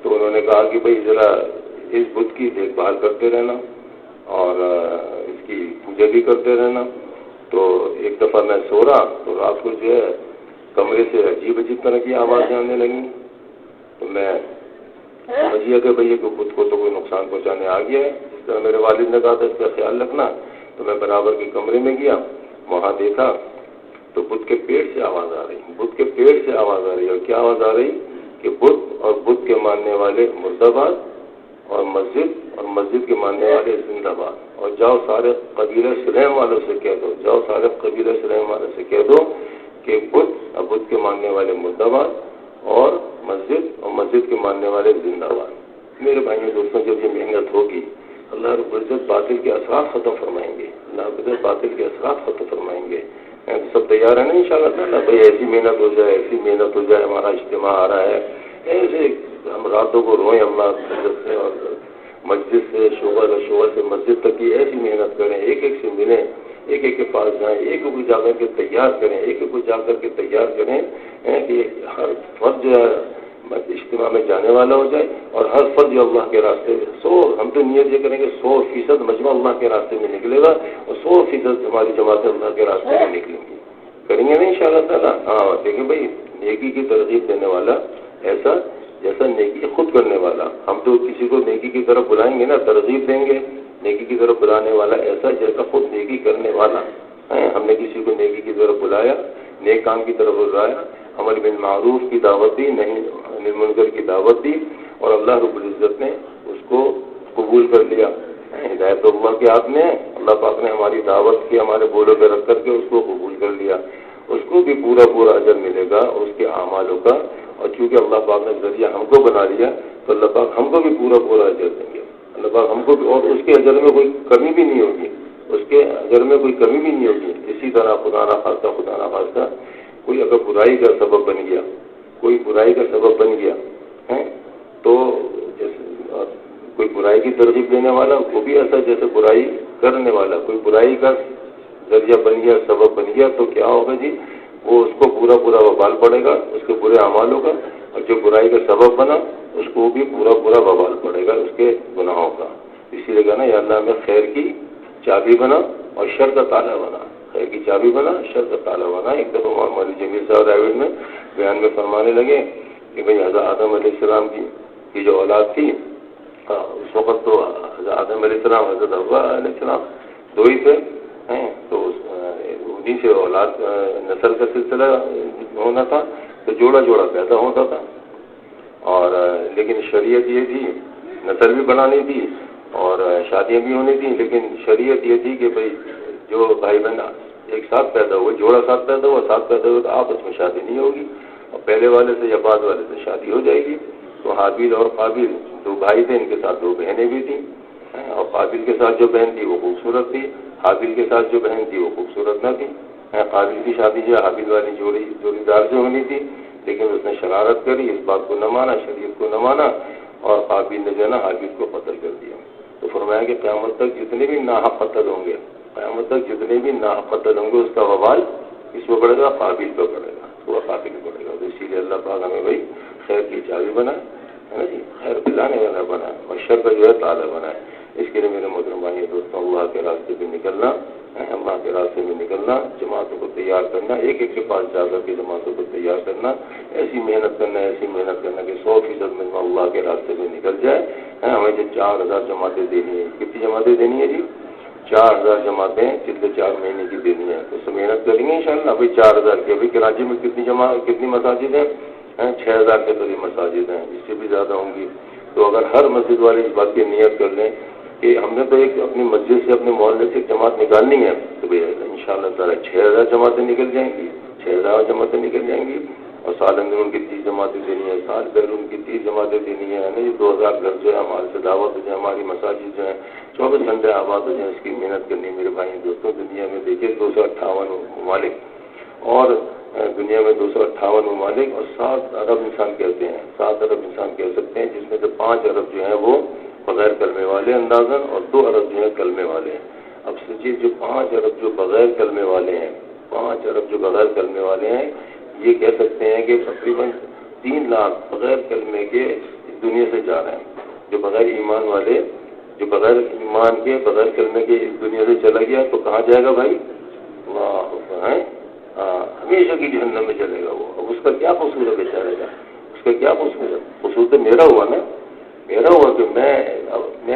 تو انہوں نے کہا کہ بھائی ذرا اس بت کی دیکھ بھال کرتے رہنا اور اس کی پوجا بھی کرتے رہنا. تو ایک دفعہ میں سو رہا تو رات کو جو ہے کمرے سے عجیب طرح کی آوازیں آنے لگیں. تو میں سمجھیا کہ بھائی بت کو تو کوئی نقصان پہنچانے آ گیا ہے. اس طرح میرے والد نے کہا تھا اس کا خیال رکھنا. تو میں برابر کے کمرے میں گیا, وہاں دیکھا تو بت کے پیٹ سے آواز آ رہی. اور کیا آواز آ رہی کہ بت اور بت کے ماننے والے مرد آباد اور مسجد کے ماننے والے زندہ باد. اور جاؤ سارے قبیلہ سلیم والوں سے کہہ دو کہ بت اور بت کے ماننے والے مرد آباد اور مسجد کے ماننے والے زندہ باد. میرے بھائیوں دوستوں, جب یہ محنت ہوگی اللہ رب العزت باطل کے اثرات ختم فرمائیں گے. سب تیار ہیں نا انشاءاللہ تعالیٰ؟ بھائی ایسی محنت ہو جائے, ہمارا اجتماع آ رہا ہے, ایسے ہم راتوں کو روئیں اللہ سے اور مسجد سے شعبہ سے مسجد تک کی ایسی محنت کریں, ایک سے ملیں, ایک کے پاس جائیں, ایک کو جا کر کے تیار کریں کہ ہر فرد جو ہے اجتماع میں جانے والا ہو جائے اور ہر فرد جو اللہ کے راستے میں ہم تو نیت یہ کریں کہ 100% مجمع اللہ کے راستے میں نکلے گا اور 100% ہماری جماعتیں اللہ کے راستے میں نکلیں گی. کریں گے نا انشاءاللہ تعالیٰ. ہاں دیکھیں بھائی, نیکی کی ترغیب دینے والا ایسا جیسا نیکی خود کرنے والا. ہم تو کسی کو نیکی کی طرف بلائیں گے نا, ترغیب دیں گے نیکی کی طرف بلانے والا ایسا جیسا خود نیکی کرنے والا. ہم نے کسی کو نیکی کی طرف بلایا, نیک کام کی طرف بلایا, امر بالمعروف کی دعوت دی، نہی عن المنکر کی دعوت دی، اور اللہ رب العزت نے اس کو قبول کر لیا۔ ہدایت تو اللہ کے ہاتھ میں ہے، اللہ پاک نے ہماری دعوت کی ہمارے بولوں پہ رکھ کر کے اس کو قبول کر لیا، اس کو بھی پورا پورا اجر ملے گا اس کے اعمالوں کا، اور چونکہ اللہ پاک نے ذریعہ ہم کو بنا لیا تو اللہ پاک ہم کو بھی پورا پورا اجر دیں گے، اللہ پاک ہم کو بھی، اور اس کے اجر میں کوئی کمی بھی نہیں ہوگی، اس کے اجر میں کوئی کمی بھی نہیں ہوگی۔ اسی طرح خدا نہ خواستہ کوئی اگر برائی کا سبب بن گیا، کوئی برائی کا سبب بن گیا ہے تو کوئی برائی کی ترغیب دینے والا وہ بھی ایسا جیسے برائی کرنے والا، کوئی برائی کا ذریعہ بن گیا، سبب بن گیا تو کیا ہوگا جی، وہ اس کو پورا پورا وبال پڑے گا اس کے برے اعمالوں کا، اور جو برائی کا سبب بنا اس کو بھی پورا پورا وبال پڑے گا اس کے گناہوں کا۔ اسی لیے کہنا یا اللہ ہمیں خیر کی چابی بنا اور شر کا تالا بنا، خیر کی چابی بنا شر کا تالا بنا۔ ایک دفعہ مولانا جمیل صاحب رائیوڈ میں بیان میں فرمانے لگے کہ بھئی حضرت آدم علیہ السلام کی جو اولاد تھی، اس وقت تو حضرت آدم علیہ السلام حضرت حوا علیہ السلام دو ہی تھے، تو انہیں سے اولاد نسل کا سلسلہ ہونا تھا تو جوڑا جوڑا پیدا ہوتا تھا، اور لیکن شریعت یہ تھی نسل بھی بڑھانی تھی اور شادیاں بھی ہونی تھیں، لیکن شریعت یہ تھی کہ بھئی جو بھائی بہن ایک ساتھ پیدا ہوئے، جوڑا ساتھ پیدا ہوا، ساتھ پیدا ہوئے تو آپس میں شادی نہیں ہوگی، اور پہلے والے سے یا بعد والے سے شادی ہو جائے گی۔ تو حابیل اور قابیل دو بھائی تھے، ان کے ساتھ دو بہنیں بھی تھیں، اور قابیل کے ساتھ جو بہن تھی وہ خوبصورت تھی، حابیل کے ساتھ جو بہن تھی وہ خوبصورت نہ تھی۔ قابیل کی شادی جو حابیل والی جوڑی دار سے ہونی تھی، لیکن اس نے شرارت کری، اس بات کو نہ مانا، شریعت کو نہ مانا، اور قابیل نے جو ہے نا حابیل کو قتل کر دیا۔ تو فرمایا کہ قیامت تک جتنے بھی ناحق قتل ہوں گے، قیامت تک جتنے بھی ناحق قتل ہوں گے اس کا وبال کس پہ پڑے گا؟ قابیل پہ پڑے گا، وہ قابیل پہ پڑے گا۔ تو اسی لیے اللہ پاک ہمیں بھائی خیر کی چابی بنا ہے نا جی، خیر پلانے والا بنا ہے، اور شر کا جو ہے تالا بنا ہے۔ اس کے لیے میرے محترم بھائی دوستوں، اللہ کے راستے پہ نکلنا، اللہ کے راستے میں نکلنا، جماعتوں کو تیار کرنا، ایک ایک کے پاس جا کر کے جماعتوں کو تیار کرنا، ایسی محنت کرنا کہ 100% مجمع اللہ کے راستے میں نکل جائے۔ ہمیں جو 4000 جماعتیں دینی ہیں، کتنی جماعتیں دینی ہیں جی؟ 4000 جماعتیں پچھلے 4 مہینے کی دینی ہے، تو محنت کریں گے انشاءاللہ۔ ابھی 4000 کی، ابھی کراچی میں کتنی مساجد ہیں؟ 6000 کے قریب مساجد ہیں، اس سے بھی زیادہ ہوں گی۔ تو اگر ہر مسجد والے اس بات کی نیت کر لیں کہ ہم نے تو ایک اپنی مسجد سے اپنے محلے سے ایک جماعت نکالنی ہے، تو انشاءاللہ تعالیٰ 6000 جماعتیں نکل جائیں گی، 6000 جماعتیں نکل جائیں گی، اور سال اندر ان کی 30 جماعتیں دینی ہے، سال پہلے ان کی 30 جماعتیں دینی ہے، یعنی 2000 گھر جو ہے ہمارے سے دعوت ہو جائے، ہماری مساجد جو ہیں 24 گھنٹے آباد ہو جائیں، اس کی محنت کرنی ہے میرے بھائی دوستوں۔ دنیا میں دیکھیے 258 ممالک، اور دنیا میں 258 ممالک، اور 7 ارب انسان کہتے ہیں، 7 ارب انسان کہہ سکتے ہیں، جس میں سے 5 ارب جو ہیں وہ بغیر کلمے والے اندازاً، اور 2 ارب جو ہیں کلمے والے ہیں۔ اب سوچیے جو 5 ارب جو بغیر کلمے والے ہیں، 5 ارب جو بغیر کلمے والے ہیں، یہ کہہ سکتے ہیں کہ تقریباً 3 لاکھ بغیر کلمے کے اس دنیا سے جا رہے ہیں۔ جو بغیر ایمان والے، جو بغیر ایمان کے بغیر کلمے کے اس دنیا سے چلا گیا تو کہاں جائے گا بھائی؟ اللہ ہے، ہمیشہ کی جہنم میں چلے گا وہ۔ اب اس کا کیا قصور ہے بیچارے کا؟ اس کا کیا قصور ہے؟ قصور تو میرا ہوا نا، میرا ہوا کہ میں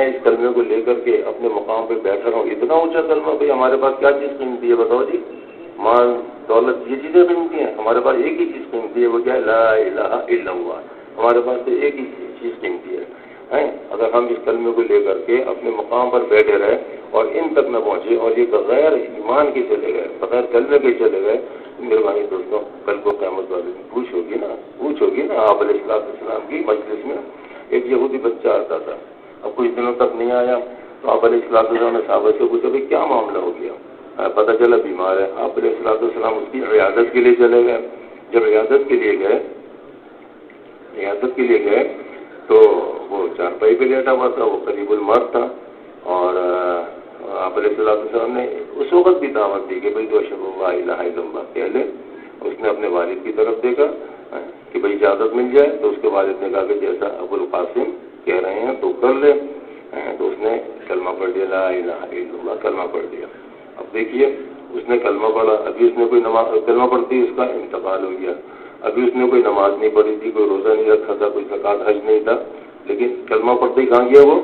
اس کلمے کو لے کر کے اپنے مقام پہ بیٹھا رہا ہوں۔ اتنا اونچا کلمہ بھائی، ہمارے پاس کیا چیز قیمتی ہے بتاؤ جی؟ مال دولت یہ چیزیں قیمتی ہیں؟ ہمارے پاس ایک ہی چیز قیمتی ہے، وہ کیا ہے؟ لا الہ الا اللہ۔ ہمارے پاس تو ایک ہی چیز قیمتی ہے۔ اگر ہم اس کلمے کو لے کر کے اپنے مقام پر بیٹھے رہے اور ان تک نہ پہنچے، اور یہ بغیر ایمان کے چلے گئے، بغیر کلمے کے چلے گئے، میرے بھائی دوستوں کل کو قیامت والے دن پوچھ ہوگی نا آپ علیہ السلام کی مجلس میں ایک یہودی بچہ آتا تھا، اب کچھ دنوں تک نہیں آیا تو آپ علیہ السلام نے صحابہ سے پوچھا بھائی کیا معاملہ ہو گیا؟ پتہ چلا بیمار ہے۔ آپ علیہ السلام اس کی عیادت کے لیے چلے گئے۔ جب عیادت کے لیے گئے تو وہ چارپائی پہ لیٹا ہوا تھا، وہ قریب الموت تھا، اور آپ علیہ السلام نے اس وقت بھی دعوت دی کہ بھائی تو اشہد اللہ الہ الا اللہ کہہ لے۔ اس نے اپنے والد کی طرف دیکھا کہ بھائی اجازت مل جائے، تو اس کے والد نے کہا کہ جیسا ابو القاسم کہہ رہے ہیں تو کر لے۔ تو اس نے کلمہ پڑھ دیا، لا الہ الا اللہ کلمہ پڑھ دیا۔ اب دیکھیے اس نے کلمہ پڑھا، ابھی اس نے کوئی کلمہ پڑھتی اس کا انتقال ہو گیا، ابھی اس نے کوئی نماز نہیں پڑھی تھی، کوئی روزہ نہیں رکھا تھا، کوئی زکوٰۃ حج نہیں تھا، لیکن کلمہ پڑھتے ہی کہاں گیا وہ؟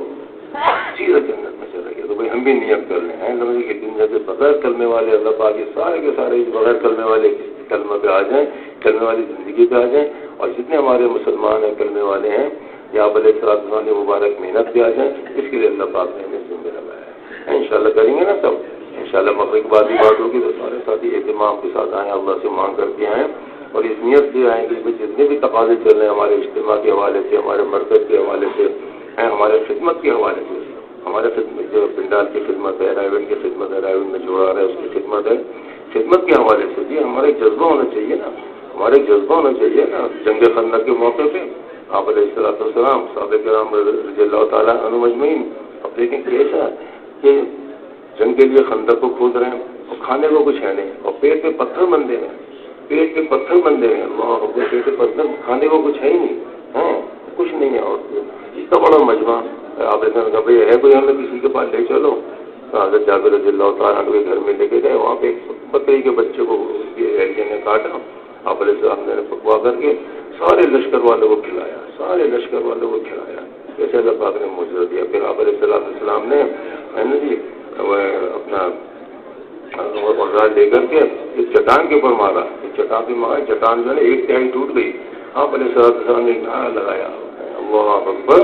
سیدھا جنت میں چلا گیا۔ تو بھائی ہم بھی نیت کر لیں، سمجھے کہ دنیا سے بغیر کلمے والے اللہ پاک کے سارے بغیر کلمے والے کلمہ پہ آ جائیں، کلمے والی زندگی پہ آ جائیں، اور جتنے ہمارے مسلمان ہیں کلمے والے ہیں یا علیہ السلام مبارک محنت پہ آ جائیں، اس کے لیے اللہ پاک نے ہمیں ذمہ لگایا ہے۔ انشاءاللہ کریں گے نا سب، انشاءاللہ مغرب کے بعد ہی بات ہوگی تو سارے ساتھی اہتمام کے ساتھ آئیں، اللہ سے مانگ کر کے آئیں، اور اس نیت سے آئیں کہ جتنے بھی تقاضے چل رہے ہیں ہمارے اجتماع کے حوالے سے، ہمارے مرکز کے حوالے سے، ہمارے خدمت کے حوالے سے، ہمارے خدمت جو پنڈال کی خدمت ہے، رائیون کی خدمت ہے، رائیون میں جو آ رہا ہے اس کی خدمت ہے، خدمت کے حوالے سے جی ہمارا ایک جذبہ ہونا چاہیے نا، ہمارا ایک جذبہ ہونا چاہیے نا۔ جنگ خندق کے موقع پہ آپ علیہ السلام صحابہ کرام رضی اللہ تعالیٰ عنہ مجمعین، اب دیکھیں کیسا کہ جنگ کے لیے خندق کو کھود رہے ہیں اور کھانے کو کچھ ہے نہیں، اور پیٹ پہ پتھر بندے ہیں، پیٹ پہ پتھر بندے ہیں، اللہ پیٹ پہ پتھر، کھانے کو کچھ ہے ہی نہیں، ہاں کچھ نہیں ہے، اور اتنا بڑا مجمع آپ نے کہا بھائی ہے کوئی ہمیں کسی کے پاس لے چلو، حضرت جابر رضی اللہ تعالیٰ عنہ کے گھر میں لے کے گئے، وہاں پہ ایک بکری کے بچے کو ایریا نے کاٹا، آپ علیہ السلام نے پکوا کر کے سارے لشکر والوں کو کھلایا، سارے لشکر والوں کو کھلایا، جیسے اللہ پاک نے معجزہ دیا۔ پھر آپ علیہ السلام نے جی اپنا اوزار لے کر کے ایک چٹان کے اوپر مارا، ایک چٹان پہ مارا، چٹان جو ہے ایک تہائی ٹوٹ گئی، آپ علیہ السلام نے نعرہ لگایا، اللہ اکبر،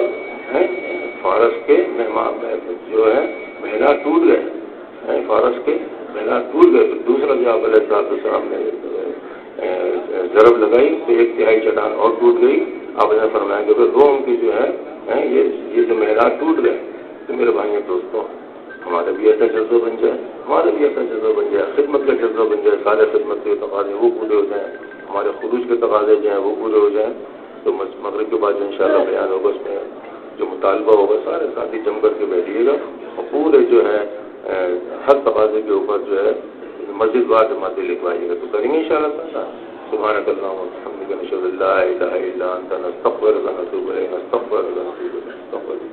فارس کے مہمان جو ہے محلہ ٹوٹ گئے، فارس کے محلہ ٹوٹ گئے۔ دوسرا جو آپ علیہ السلام نے ضرب لگائی تو ایک تہائی چٹان اور ٹوٹ گئی، آپ نے فرمایا کہ روم کی جو ہے یہ جو محلہ ٹوٹ گئے۔ تو میرے بھائیوں دوستوں، ہمارا بھی ایسا جذبہ بن جائے، ہمارا بھی ایسا جذبہ بن جائے، خدمت کا جذبہ بن جائے، سارے خدمت کے تقاضے وہ پورے ہو جائیں، ہمارے خروج کے تقاضے جو ہیں وہ پورے ہو جائیں، تو مغرب کے بعد جو انشاءاللہ بیان ہوگا اس میں جو مطالبہ ہوگا سارے ساتھی جم کر کے بیٹھیے گا، اور پورے جو ہے ہر تقاضے کے اوپر جو ہے مسجد وار جماعتیں لکھوائیے گا، تو کریں گے انشاءاللہ تعالیٰ۔ سبحانک اللہم و بحمدک، نشہد ان لا الہ الا انت، نستغفرک و نتوب الیک، نستغفرک و نتوب الیک۔